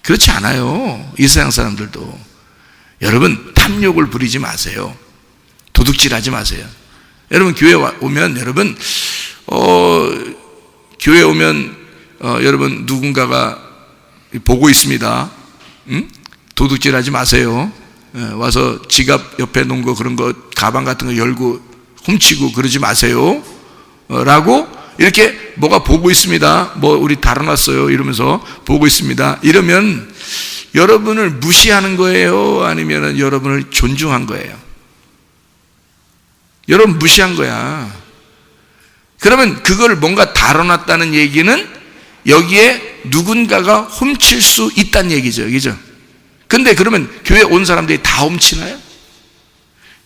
그렇지 않아요. 이 세상 사람들도. 여러분 탐욕을 부리지 마세요. 도둑질하지 마세요. 여러분 교회 오면, 여러분 교회 오면 여러분 누군가가 보고 있습니다. 도둑질하지 마세요. 와서 지갑 옆에 놓은 거, 그런 거, 가방 같은 거 열고 훔치고 그러지 마세요 라고 이렇게 뭐가 보고 있습니다. 우리 달아놨어요 이러면서 보고 있습니다. 이러면 여러분을 무시하는 거예요? 아니면 여러분을 존중한 거예요? 여러분 무시한 거야. 그러면 그걸 뭔가 달아놨다는 얘기는 여기에 누군가가 훔칠 수 있다는 얘기죠, 그죠? 근데 그러면 교회 온 사람들이 다 훔치나요?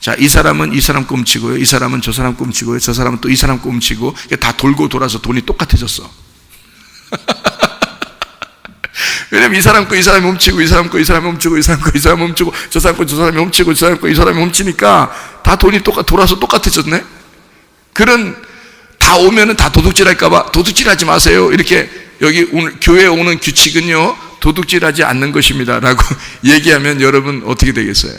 자, 이 사람은 이 사람 거 훔치고요, 이 사람은 저 사람 거 훔치고요, 저 사람은 또 이 사람 거 훔치고, 다 돌고 돌아서 돈이 똑같아졌어. 왜냐면 이 사람 거 이 사람이 훔치고, 이 사람 거 이 사람이 훔치고, 이 사람 거 이 사람이 훔치고, 저 사람 거 저 사람이 훔치고, 저 사람 거 이 사람이 훔치니까 다 돈이 돌아서 똑같아졌네. 다 오면은 다 도둑질할까봐 도둑질하지 마세요. 이렇게 여기 오늘 교회에 오는 규칙은요, 도둑질하지 않는 것입니다 라고 얘기하면 여러분 어떻게 되겠어요?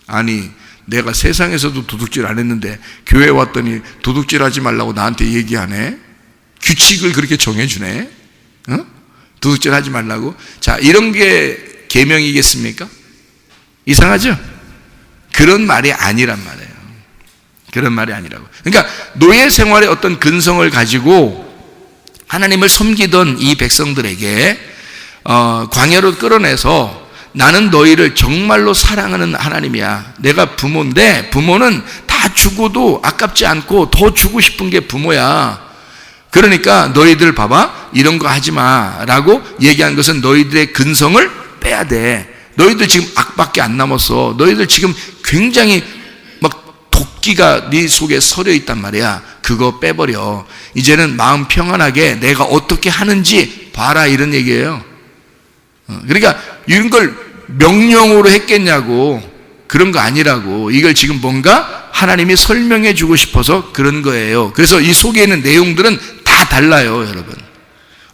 아니, 내가 세상에서도 도둑질 안 했는데 교회에 왔더니 도둑질하지 말라고 나한테 얘기하네? 규칙을 그렇게 정해주네? 도둑질하지 말라고? 자, 이런 게 계명이겠습니까? 이상하죠? 그런 말이 아니란 말이에요. 그런 말이 아니라고. 그러니까 노예 생활의 어떤 근성을 가지고 하나님을 섬기던 이 백성들에게 광야로 끌어내서, 나는 너희를 정말로 사랑하는 하나님이야. 내가 부모인데, 부모는 다 죽어도 아깝지 않고 더 주고 싶은 게 부모야. 그러니까 너희들 봐봐, 이런 거 하지 마라고 얘기한 것은 너희들의 근성을 빼야 돼. 너희들 지금 악밖에 안 남았어. 너희들 지금 굉장히 막 도끼가 네 속에 서려 있단 말이야. 그거 빼버려. 이제는 마음 평안하게 내가 어떻게 하는지 봐라, 이런 얘기예요. 그러니까 이런 걸 명령으로 했겠냐고, 그런 거 아니라고. 이걸 지금 뭔가 하나님이 설명해 주고 싶어서 그런 거예요. 그래서 이 속에 있는 내용들은 다 달라요, 여러분.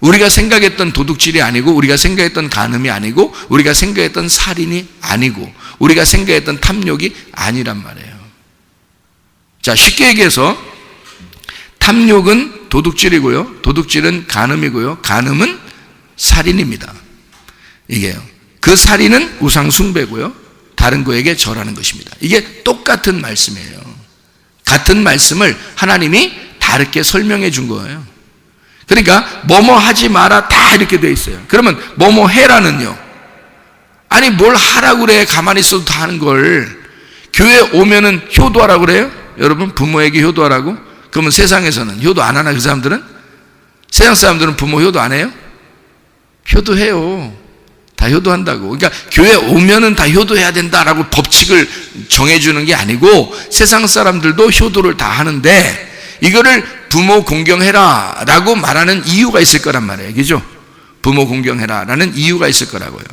우리가 생각했던 도둑질이 아니고, 우리가 생각했던 간음이 아니고, 우리가 생각했던 살인이 아니고, 우리가 생각했던 탐욕이 아니란 말이에요. 자, 쉽게 얘기해서 탐욕은 도둑질이고요, 도둑질은 간음이고요, 간음은 살인입니다. 이게요. 그 살인은 우상 숭배고요, 다른 거에게 절하는 것입니다. 이게 똑같은 말씀이에요. 같은 말씀을 하나님이 다르게 설명해 준 거예요. 그러니까 뭐뭐 하지 마라 다 이렇게 돼 있어요. 그러면 뭐뭐 해라는요, 아니 뭘 하라고 그래, 가만히 있어도 다 하는 걸. 교회 오면은 효도하라고 그래요? 여러분, 부모에게 효도하라고? 그러면 세상에서는 효도 안 하나? 그 사람들은? 세상 사람들은 부모 효도 안 해요? 효도해요. 다 효도한다고. 그러니까 교회 오면은 다 효도해야 된다라고 법칙을 정해주는 게 아니고, 세상 사람들도 효도를 다 하는데 이거를 부모 공경해라 라고 말하는 이유가 있을 거란 말이에요. 그죠? 부모 공경해라 라는 이유가 있을 거라고요.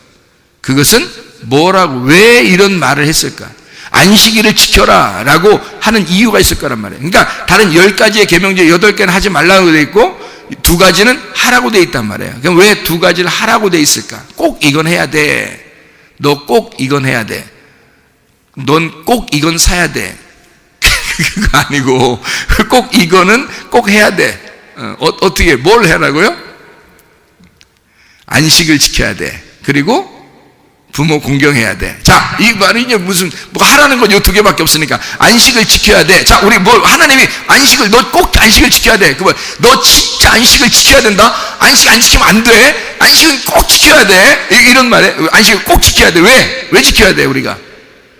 그것은 뭐라고, 왜 이런 말을 했을까? 안식일을 지켜라 라고 하는 이유가 있을 거란 말이에요. 그러니까 다른 10가지의 계명 중에 8개는 하지 말라고 되어 있고 2가지는 하라고 되어 있단 말이에요. 그럼 왜 2가지를 하라고 되어 있을까? 꼭 이건 해야 돼. 너 꼭 이건 해야 돼. 넌 꼭 이건 사야 돼. 그거 아니고 꼭 이거는 꼭 해야 돼. 어떻게, 뭘 해라고요? 안식을 지켜야 돼. 그리고 부모 공경해야 돼. 자, 이 말이 이제 무슨, 뭐 하라는 건 요 2개밖에 없으니까 안식을 지켜야 돼. 자, 우리 뭐, 하나님이 안식을, 너 꼭 안식을 지켜야 돼. 그거 너 진짜 안식을 지켜야 된다. 안식 안 지키면 안 돼. 안식은 꼭 지켜야 돼. 이런 말에 안식을 꼭 지켜야 돼. 왜 지켜야 돼? 우리가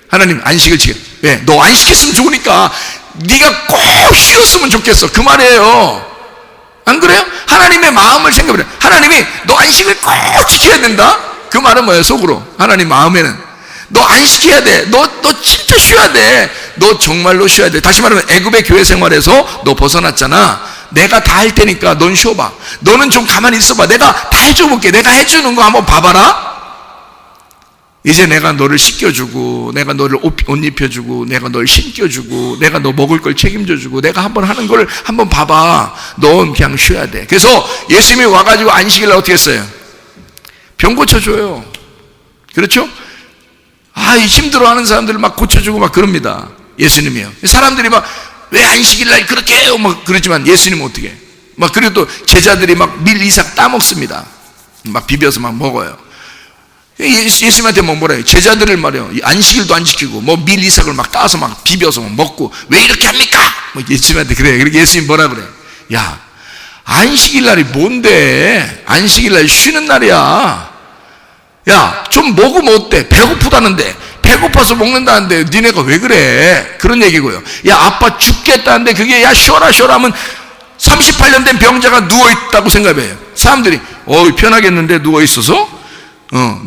하나님 안식을 지켜. 왜? 너 안 시켰으면 좋으니까. 네가 꼭 쉬었으면 좋겠어. 그 말이에요. 안 그래요? 하나님의 마음을 생각해. 하나님이 너 안식을 꼭 지켜야 된다. 그 말은 뭐예요? 속으로 하나님 마음에는 너 안 시켜야 돼. 너 진짜 쉬어야 돼. 너 정말로 쉬어야 돼. 다시 말하면 애굽의 교회 생활에서 너 벗어났잖아. 내가 다 할 테니까 넌 쉬어봐. 너는 좀 가만히 있어봐. 내가 다 해줘볼게. 내가 해주는 거 한번 봐봐라. 이제 내가 너를 씻겨주고, 내가 너를 옷 입혀주고, 내가 너를 신겨주고, 내가 너 먹을 걸 책임져주고, 내가 한번 하는 걸 한번 봐봐. 넌 그냥 쉬어야 돼. 그래서 예수님이 와가지고 안식일 날 어떻게 했어요? 병 고쳐줘요. 그렇죠? 힘들어하는 사람들을 막 고쳐주고 막 그럽니다. 예수님이요. 사람들이 막 왜 안식일 날 그렇게 해요? 막 그러지만 예수님은 어떻게 해요? 막 그리고 또 제자들이 막 밀 이삭 따먹습니다. 막 비벼서 막 먹어요. 예수님한테 뭐라 해요? 제자들을 말해요. 안식일도 안 지키고 뭐 밀 이삭을 막 따서 막 비벼서 막 먹고 왜 이렇게 합니까? 뭐 예수님한테 그래요. 그러니까 예수님 뭐라 그래요? 야, 안식일 날이 뭔데? 안식일 날 쉬는 날이야. 야, 좀 먹으면 어때? 배고프다는데, 배고파서 먹는다는데 니네가 왜 그래? 그런 얘기고요. 야, 아빠 죽겠다는데 그게 야 쉬어라 하면 38년 된 병자가 누워있다고 생각해요. 사람들이 편하겠는데 누워있어서?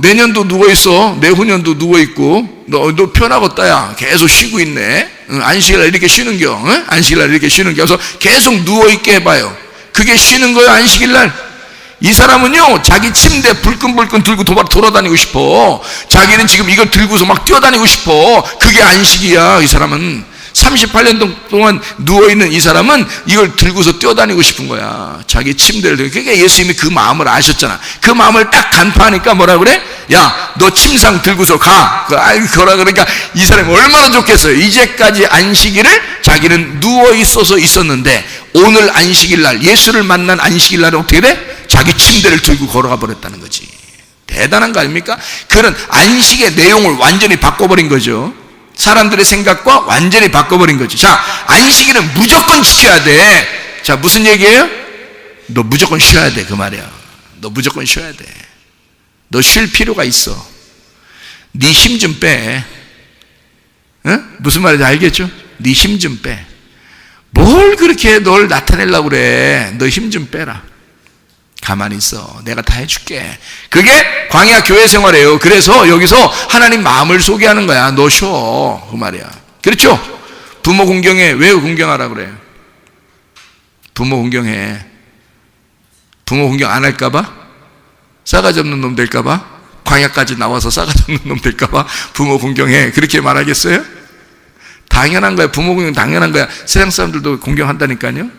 내년도 누워있어. 내후년도 누워있고 너 편하겠다. 야, 계속 쉬고 있네. 안식일날 이렇게 쉬는겨. 안식일날 이렇게 쉬는겨. 그래서 계속 누워있게 해봐요. 그게 쉬는 거예요? 안식일날? 이 사람은요, 자기 침대 불끈불끈 들고 돌아다니고 싶어. 자기는 지금 이걸 들고서 막 뛰어다니고 싶어. 그게 안식이야. 이 사람은 38년 동안 누워있는 이 사람은 이걸 들고서 뛰어다니고 싶은 거야. 자기 침대를 들고. 그러니까 예수님이 그 마음을 아셨잖아. 그 마음을 딱 간파하니까 뭐라 그래? 야, 너 침상 들고서 가. 거라. 그러니까 이 사람이 얼마나 좋겠어요. 이제까지 안식일을 자기는 누워있어서 있었는데 오늘 안식일 날, 예수를 만난 안식일 날은 어떻게 돼? 자기 침대를 들고 걸어가 버렸다는 거지. 대단한 거 아닙니까? 그런 안식의 내용을 완전히 바꿔버린 거죠. 사람들의 생각과 완전히 바꿔버린 거죠. 자, 안식일은 무조건 지켜야 돼. 자, 무슨 얘기예요? 너 무조건 쉬어야 돼. 그 말이야. 너 무조건 쉬어야 돼. 너 쉴 필요가 있어. 네 힘 좀 빼. 무슨 말인지 알겠죠? 네 힘 좀 빼. 뭘 그렇게 널 나타내려고 그래. 너 힘 좀 빼라. 가만히 있어. 내가 다 해줄게. 그게 광야 교회 생활이에요. 그래서 여기서 하나님 마음을 소개하는 거야. 너 쉬어. 그 말이야. 그렇죠? 부모 공경해. 왜 공경하라 그래요? 부모 공경해. 부모 공경 안 할까봐? 싸가지 없는 놈 될까봐? 광야까지 나와서 싸가지 없는 놈 될까봐? 부모 공경해. 그렇게 말하겠어요? 당연한 거야. 부모 공경 당연한 거야. 세상 사람들도 공경한다니까요.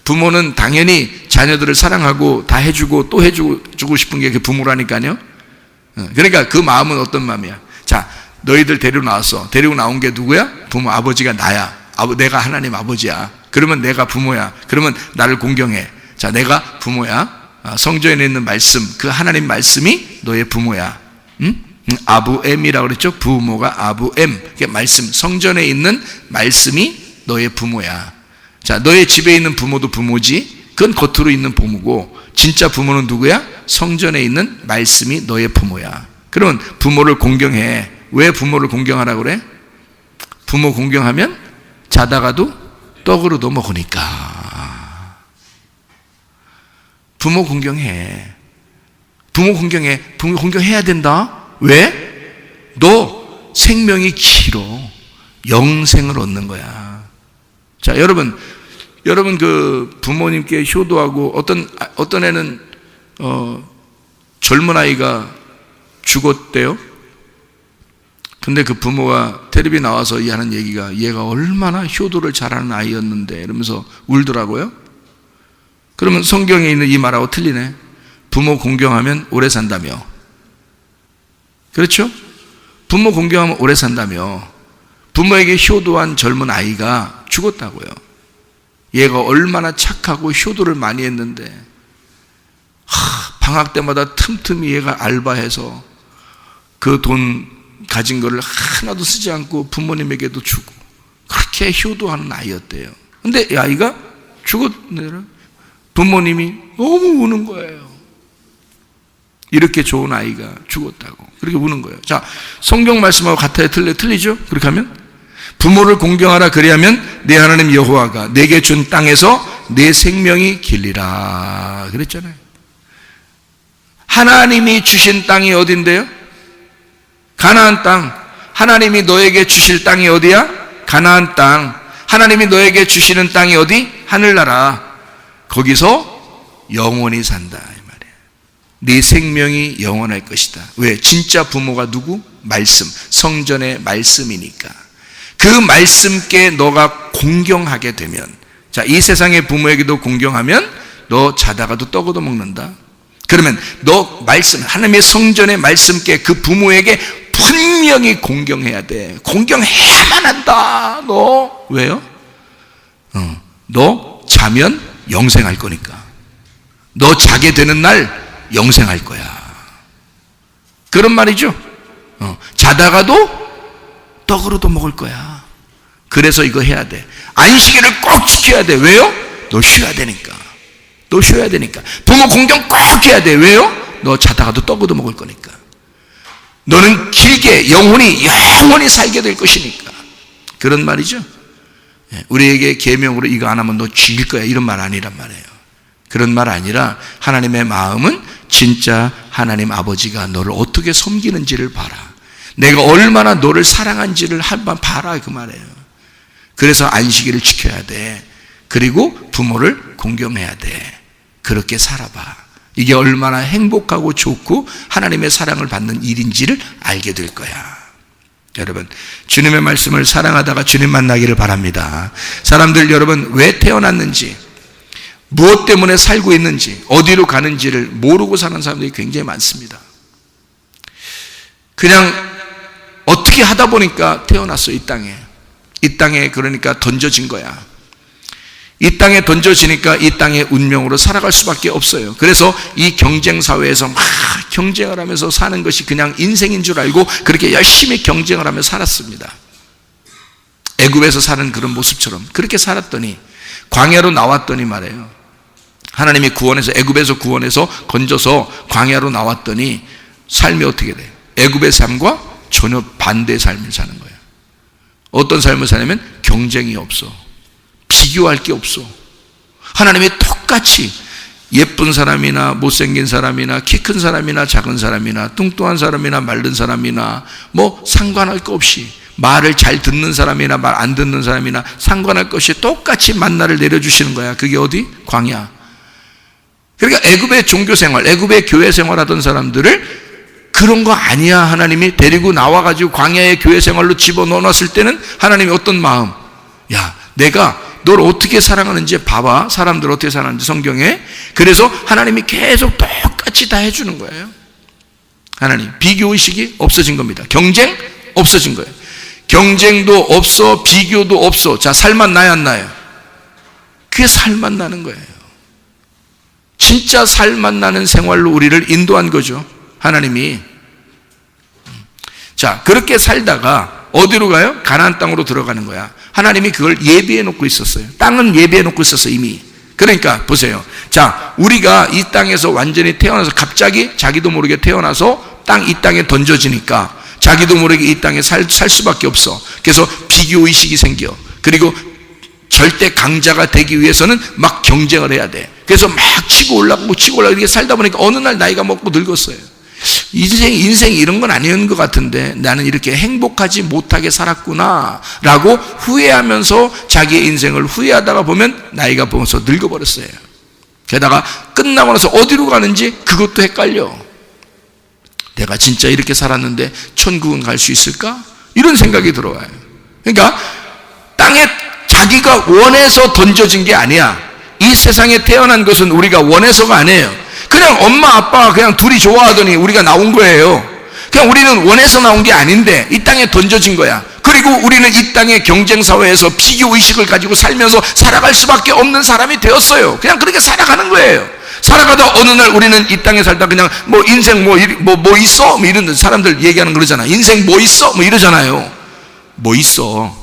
부모는 당연히 자녀들을 사랑하고 다 해주고 또 해주고 싶은 게 그 부모라니까요. 그러니까 그 마음은 어떤 마음이야? 자, 너희들 데리고 나왔어. 데리고 나온 게 누구야? 부모, 아버지가 나야. 내가 하나님 아버지야. 그러면 내가 부모야. 그러면 나를 공경해. 자, 내가 부모야. 성전에 있는 말씀, 그 하나님 말씀이 너의 부모야. 응? 아부엠이라고 그랬죠? 부모가 아부엠. 그게 말씀, 성전에 있는 말씀이 너의 부모야. 자, 너의 집에 있는 부모도 부모지. 그건 겉으로 있는 부모고, 진짜 부모는 누구야? 성전에 있는 말씀이 너의 부모야. 그러면 부모를 공경해. 왜 부모를 공경하라고 그래? 부모 공경하면 자다가도 떡으로도 먹으니까. 부모 공경해. 부모 공경해. 부모 공경해야 된다. 왜? 너 생명이 길어. 영생을 얻는 거야. 자, 여러분 그 부모님께 효도하고 어떤 애는 젊은 아이가 죽었대요. 근데 그 부모가 텔레비 나와서 하는 얘기가 얘가 얼마나 효도를 잘하는 아이였는데 이러면서 울더라고요. 그러면 성경에 있는 이 말하고 틀리네. 부모 공경하면 오래 산다며. 그렇죠? 부모 공경하면 오래 산다며. 부모에게 효도한 젊은 아이가 죽었다고요. 얘가 얼마나 착하고 효도를 많이 했는데 방학 때마다 틈틈이 얘가 알바해서 그 돈 가진 거를 하나도 쓰지 않고 부모님에게도 주고 그렇게 효도하는 아이였대요. 근데 이 아이가 죽었네. 부모님이 너무 우는 거예요. 이렇게 좋은 아이가 죽었다고 그렇게 우는 거예요. 자, 성경 말씀하고 같아요? 틀리죠? 그렇게 하면 부모를 공경하라. 그리하면 내 하나님 여호와가 내게 준 땅에서 내 생명이 길리라 그랬잖아요. 하나님이 주신 땅이 어딘데요? 가나안 땅. 하나님이 너에게 주실 땅이 어디야? 가나안 땅. 하나님이 너에게 주시는 땅이 어디? 하늘나라. 거기서 영원히 산다 이 말이야. 네 생명이 영원할 것이다. 왜? 진짜 부모가 누구? 말씀, 성전의 말씀이니까. 그 말씀께 너가 공경하게 되면, 자, 이 세상의 부모에게도 공경하면 너 자다가도 떡 얻어 먹는다. 그러면 너 말씀, 하나님의 성전의 말씀께 그 부모에게 분명히 공경해야 돼. 공경해야만 한다. 너 왜요? 너 자면 영생할 거니까. 너 자게 되는 날 영생할 거야. 그런 말이죠. 자다가도 떡으로도 먹을 거야. 그래서 이거 해야 돼. 안식일을 꼭 지켜야 돼. 왜요? 너 쉬어야 되니까. 너 쉬어야 되니까. 부모 공경 꼭 해야 돼. 왜요? 너 자다가도 떡으로도 먹을 거니까. 너는 길게 영원히 살게 될 것이니까. 그런 말이죠. 우리에게 계명으로 이거 안 하면 너 죽일 거야 이런 말 아니란 말이에요. 그런 말 아니라 하나님의 마음은 진짜 하나님 아버지가 너를 어떻게 섬기는지를 봐라. 내가 얼마나 너를 사랑한지를 한번 봐라 그 말이에요. 그래서 안식일을 지켜야 돼. 그리고 부모를 공경해야 돼. 그렇게 살아봐. 이게 얼마나 행복하고 좋고 하나님의 사랑을 받는 일인지를 알게 될 거야. 여러분, 주님의 말씀을 사랑하다가 주님 만나기를 바랍니다. 사람들 여러분 왜 태어났는지, 무엇 때문에 살고 있는지, 어디로 가는지를 모르고 사는 사람들이 굉장히 많습니다. 그냥 어떻게 하다 보니까 태어났어. 이 땅에 그러니까 던져진 거야. 이 땅에 던져지니까 이 땅의 운명으로 살아갈 수밖에 없어요. 그래서 이 경쟁 사회에서 막 경쟁을 하면서 사는 것이 그냥 인생인 줄 알고 그렇게 열심히 경쟁을 하며 살았습니다. 애굽에서 사는 그런 모습처럼 그렇게 살았더니 광야로 나왔더니 말이에요. 하나님이 구원해서 애굽에서 구원해서 건져서 광야로 나왔더니 삶이 어떻게 돼요? 애굽의 삶과 전혀 반대의 삶을 사는 거예요. 어떤 삶을 사냐면 경쟁이 없어. 비교할 게 없어. 하나님이 똑같이 예쁜 사람이나 못생긴 사람이나 키 큰 사람이나 작은 사람이나 뚱뚱한 사람이나 마른 사람이나 뭐 상관할 거 없이 말을 잘 듣는 사람이나 말 안 듣는 사람이나 상관할 것 없이 똑같이 만나를 내려주시는 거야. 그게 어디? 광야. 그러니까 애굽의 종교생활, 애굽의 교회생활 하던 사람들을 그런 거 아니야. 하나님이 데리고 나와가지고 광야의 교회생활로 집어넣어놨을 때는 하나님이 어떤 마음? 야, 내가 널 어떻게 사랑하는지 봐봐. 사람들 어떻게 사랑하는지 성경에. 그래서 하나님이 계속 똑같이 다 해주는 거예요. 하나님 비교의식이 없어진 겁니다. 경쟁 없어진 거예요. 경쟁도 없어, 비교도 없어. 자, 살맛 나요 안 나요? 그게 살맛 나는 거예요. 진짜 살맛 나는 생활로 우리를 인도한 거죠, 하나님이. 자, 그렇게 살다가 어디로 가요? 가나안 땅으로 들어가는 거야. 하나님이 그걸 예비해 놓고 있었어요. 땅은 예비해 놓고 있었어 이미. 그러니까 보세요. 자, 우리가 이 땅에서 완전히 태어나서 갑자기 자기도 모르게 태어나서 이 땅에 던져지니까 자기도 모르게 이 땅에 살 수밖에 없어. 그래서 비교의식이 생겨. 그리고 절대 강자가 되기 위해서는 막 경쟁을 해야 돼. 그래서 막 치고 올라가고 이렇게 살다 보니까 어느 날 나이가 먹고 늙었어요. 인생이 이런 건 아니었는 것 같은데 나는 이렇게 행복하지 못하게 살았구나 라고 후회하면서 자기의 인생을 후회하다가 보면 나이가 먹어서 늙어버렸어요. 게다가 끝나고 나서 어디로 가는지 그것도 헷갈려. 내가 진짜 이렇게 살았는데 천국은 갈 수 있을까? 이런 생각이 들어와요. 그러니까 땅에 자기가 원해서 던져진 게 아니야. 이 세상에 태어난 것은 우리가 원해서가 아니에요. 그냥 엄마 아빠가 그냥 둘이 좋아하더니 우리가 나온 거예요. 그냥 우리는 원해서 나온 게 아닌데 이 땅에 던져진 거야. 그리고 우리는 이 땅의 경쟁사회에서 비교의식을 가지고 살면서 살아갈 수밖에 없는 사람이 되었어요. 그냥 그렇게 살아가는 거예요. 살아가다 어느 날 우리는 이 땅에 살다 그냥 뭐 인생 뭐 있어? 뭐 이런 사람들 얘기하는 그러잖아. 인생 뭐 있어? 뭐 이러잖아요. 뭐 있어?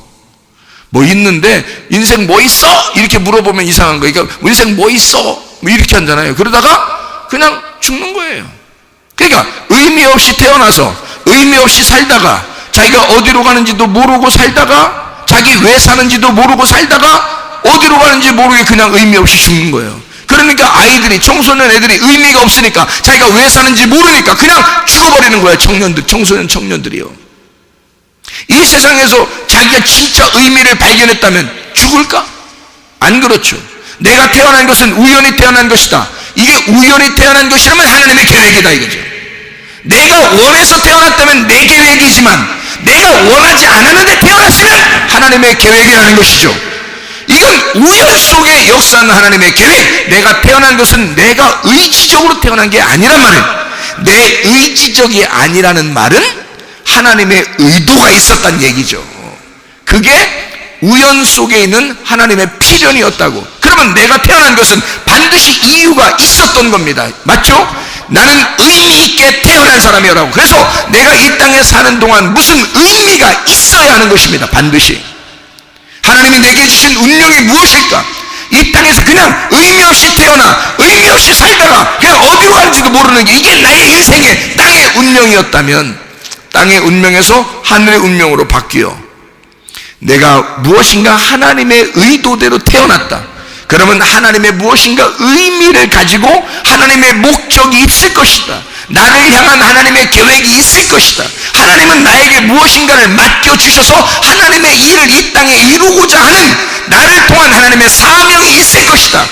뭐 있는데 인생 뭐 있어? 이렇게 물어보면 이상한 거예요. 그러니까 인생 뭐 있어? 뭐 이렇게 하잖아요. 그러다가 그냥 죽는 거예요. 그러니까 의미 없이 태어나서 의미 없이 살다가 자기가 어디로 가는지도 모르고 살다가 자기 왜 사는지도 모르고 살다가 어디로 가는지 모르게 그냥 의미 없이 죽는 거예요. 그러니까 아이들이, 청소년 애들이 의미가 없으니까 자기가 왜 사는지 모르니까 그냥 죽어버리는 거예요. 청년들이요. 이 세상에서 자기가 진짜 의미를 발견했다면 죽을까? 안 그렇죠. 내가 태어난 것은 우연히 태어난 것이다. 이게 우연히 태어난 것이라면 하나님의 계획이다 이거죠. 내가 원해서 태어났다면 내 계획이지만 내가 원하지 않았는데 태어났으면 하나님의 계획이라는 것이죠. 이건 우연 속에 역사하는 하나님의 계획. 내가 태어난 것은 내가 의지적으로 태어난 게 아니란 말이에요. 내 의지적이 아니라는 말은 하나님의 의도가 있었다는 얘기죠. 그게 우연 속에 있는 하나님의 필연이었다고. 그러면 내가 태어난 것은 반드시 이유가 있었던 겁니다. 맞죠? 나는 의미 있게 태어난 사람이라고. 그래서 내가 이 땅에 사는 동안 무슨 의미가 있어야 하는 것입니다. 반드시. 하나님이 내게 주신 운명이 무엇일까? 이 땅에서 그냥 의미 없이 태어나 의미 없이 살다가 그냥 어디로 가는지도 모르는 게 이게 나의 인생의 땅의 운명이었다면 땅의 운명에서 하늘의 운명으로 바뀌어 내가 무엇인가 하나님의 의도대로 태어났다. 그러면 하나님의 무엇인가 의미를 가지고 하나님의 목적이 있을 것이다. 나를 향한 하나님의 계획이 있을 것이다. 하나님은 나에게 무엇인가를 맡겨주셔서 하나님의 일을 이 땅에 이루고자 하는 나를 통한 하나님의 사명이 있을 것이다.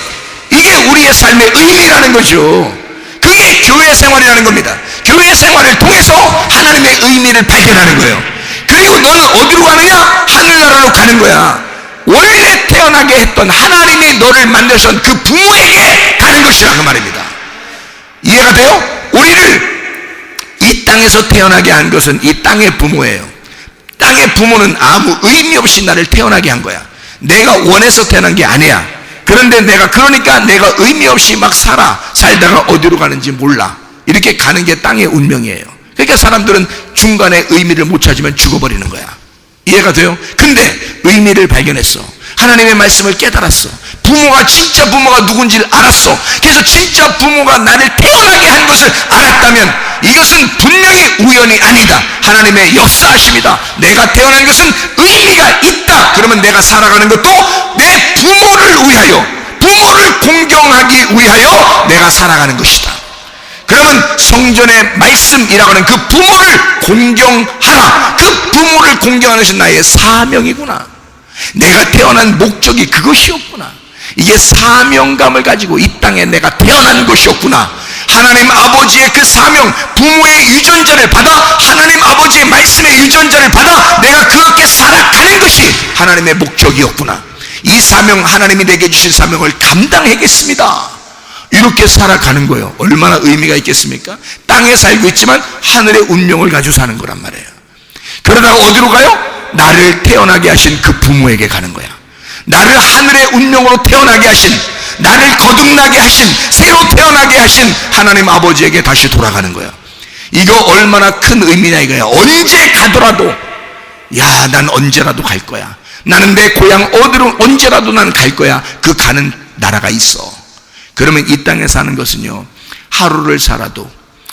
이게 우리의 삶의 의미라는 거죠. 그게 교회 생활이라는 겁니다. 교회 생활을 통해서 하나님의 의미를 발견하는 거예요. 그리고 너는 어디로 가느냐? 하늘나라로 가는 거야. 원래 태어나게 했던 하나님이 너를 만드신 그 부모에게 가는 것이라 그 말입니다. 이해가 돼요? 우리를 이 땅에서 태어나게 한 것은 이 땅의 부모예요. 땅의 부모는 아무 의미 없이 나를 태어나게 한 거야. 내가 원해서 태어난 게 아니야. 그런데 그러니까 내가 의미 없이 막 살다가 어디로 가는지 몰라. 이렇게 가는 게 땅의 운명이에요. 그러니까 사람들은 중간에 의미를 못 찾으면 죽어버리는 거야. 이해가 돼요? 근데 의미를 발견했어. 하나님의 말씀을 깨달았어. 진짜 부모가 누군지를 알았어. 그래서 진짜 부모가 나를 태어나게 한 것을 알았다면 이것은 분명히 우연이 아니다. 하나님의 역사하심이다. 내가 태어난 것은 의미가 있다. 그러면 내가 살아가는 것도 내 부모를 위하여, 부모를 공경하기 위하여 내가 살아가는 것이다. 그러면 성전의 말씀이라고 하는 그 부모를 공경하라. 그 부모를 공경하는 것이 나의 사명이구나. 내가 태어난 목적이 그것이었구나. 이게 사명감을 가지고 이 땅에 내가 태어난 것이었구나. 하나님 아버지의 그 사명, 부모의 유전자를 받아 하나님 아버지의 말씀의 유전자를 받아 내가 그렇게 살아가는 것이 하나님의 목적이었구나. 이 사명, 하나님이 내게 주신 사명을 감당하겠습니다. 이렇게 살아가는 거예요. 얼마나 의미가 있겠습니까? 땅에 살고 있지만 하늘의 운명을 가지고 사는 거란 말이에요. 그러다가 어디로 가요? 나를 태어나게 하신 그 부모에게 가는 거야. 나를 하늘의 운명으로 태어나게 하신, 나를 거듭나게 하신, 새로 태어나게 하신 하나님 아버지에게 다시 돌아가는 거야. 이거 얼마나 큰 의미냐 이거야. 언제 가더라도, 야, 난 언제라도 갈 거야. 나는 내 고향 어디로 언제라도 난 갈 거야. 그 가는 나라가 있어. 그러면 이 땅에 사는 것은요, 하루를 살아도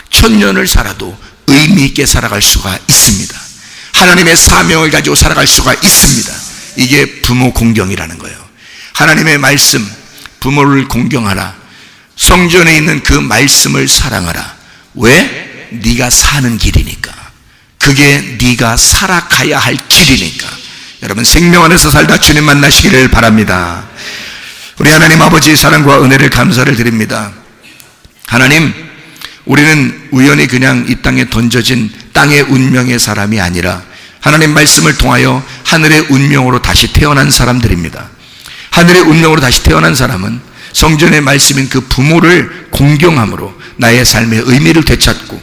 1000년을 살아도 의미 있게 살아갈 수가 있습니다. 하나님의 사명을 가지고 살아갈 수가 있습니다. 이게 부모 공경이라는 거예요. 하나님의 말씀, 부모를 공경하라. 성전에 있는 그 말씀을 사랑하라. 왜? 네가 사는 길이니까. 그게 네가 살아가야 할 길이니까. 여러분, 생명 안에서 살다 주님 만나시기를 바랍니다. 우리 하나님 아버지의 사랑과 은혜를 감사를 드립니다. 하나님, 우리는 우연히 그냥 이 땅에 던져진 땅의 운명의 사람이 아니라 하나님 말씀을 통하여 하늘의 운명으로 다시 태어난 사람들입니다. 하늘의 운명으로 다시 태어난 사람은 성전의 말씀인 그 부모를 공경함으로 나의 삶의 의미를 되찾고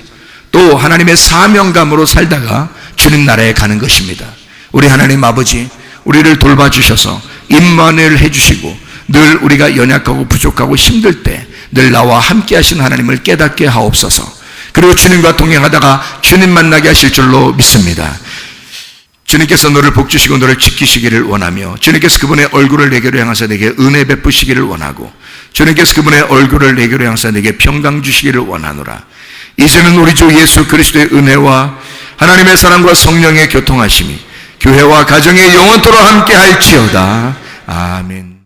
또 하나님의 사명감으로 살다가 주님 나라에 가는 것입니다. 우리 하나님 아버지, 우리를 돌봐주셔서 임마누엘 해주시고 늘 우리가 연약하고 부족하고 힘들 때 늘 나와 함께 하신 하나님을 깨닫게 하옵소서. 그리고 주님과 동행하다가 주님 만나게 하실 줄로 믿습니다. 주님께서 너를 복주시고 너를 지키시기를 원하며 주님께서 그분의 얼굴을 내게로 향하사 내게 은혜 베푸시기를 원하고 주님께서 그분의 얼굴을 내게로 향하사 내게 평강 주시기를 원하노라. 이제는 우리 주 예수 그리스도의 은혜와 하나님의 사랑과 성령의 교통하심이 교회와 가정에 영원토록 함께 할지어다. 아멘.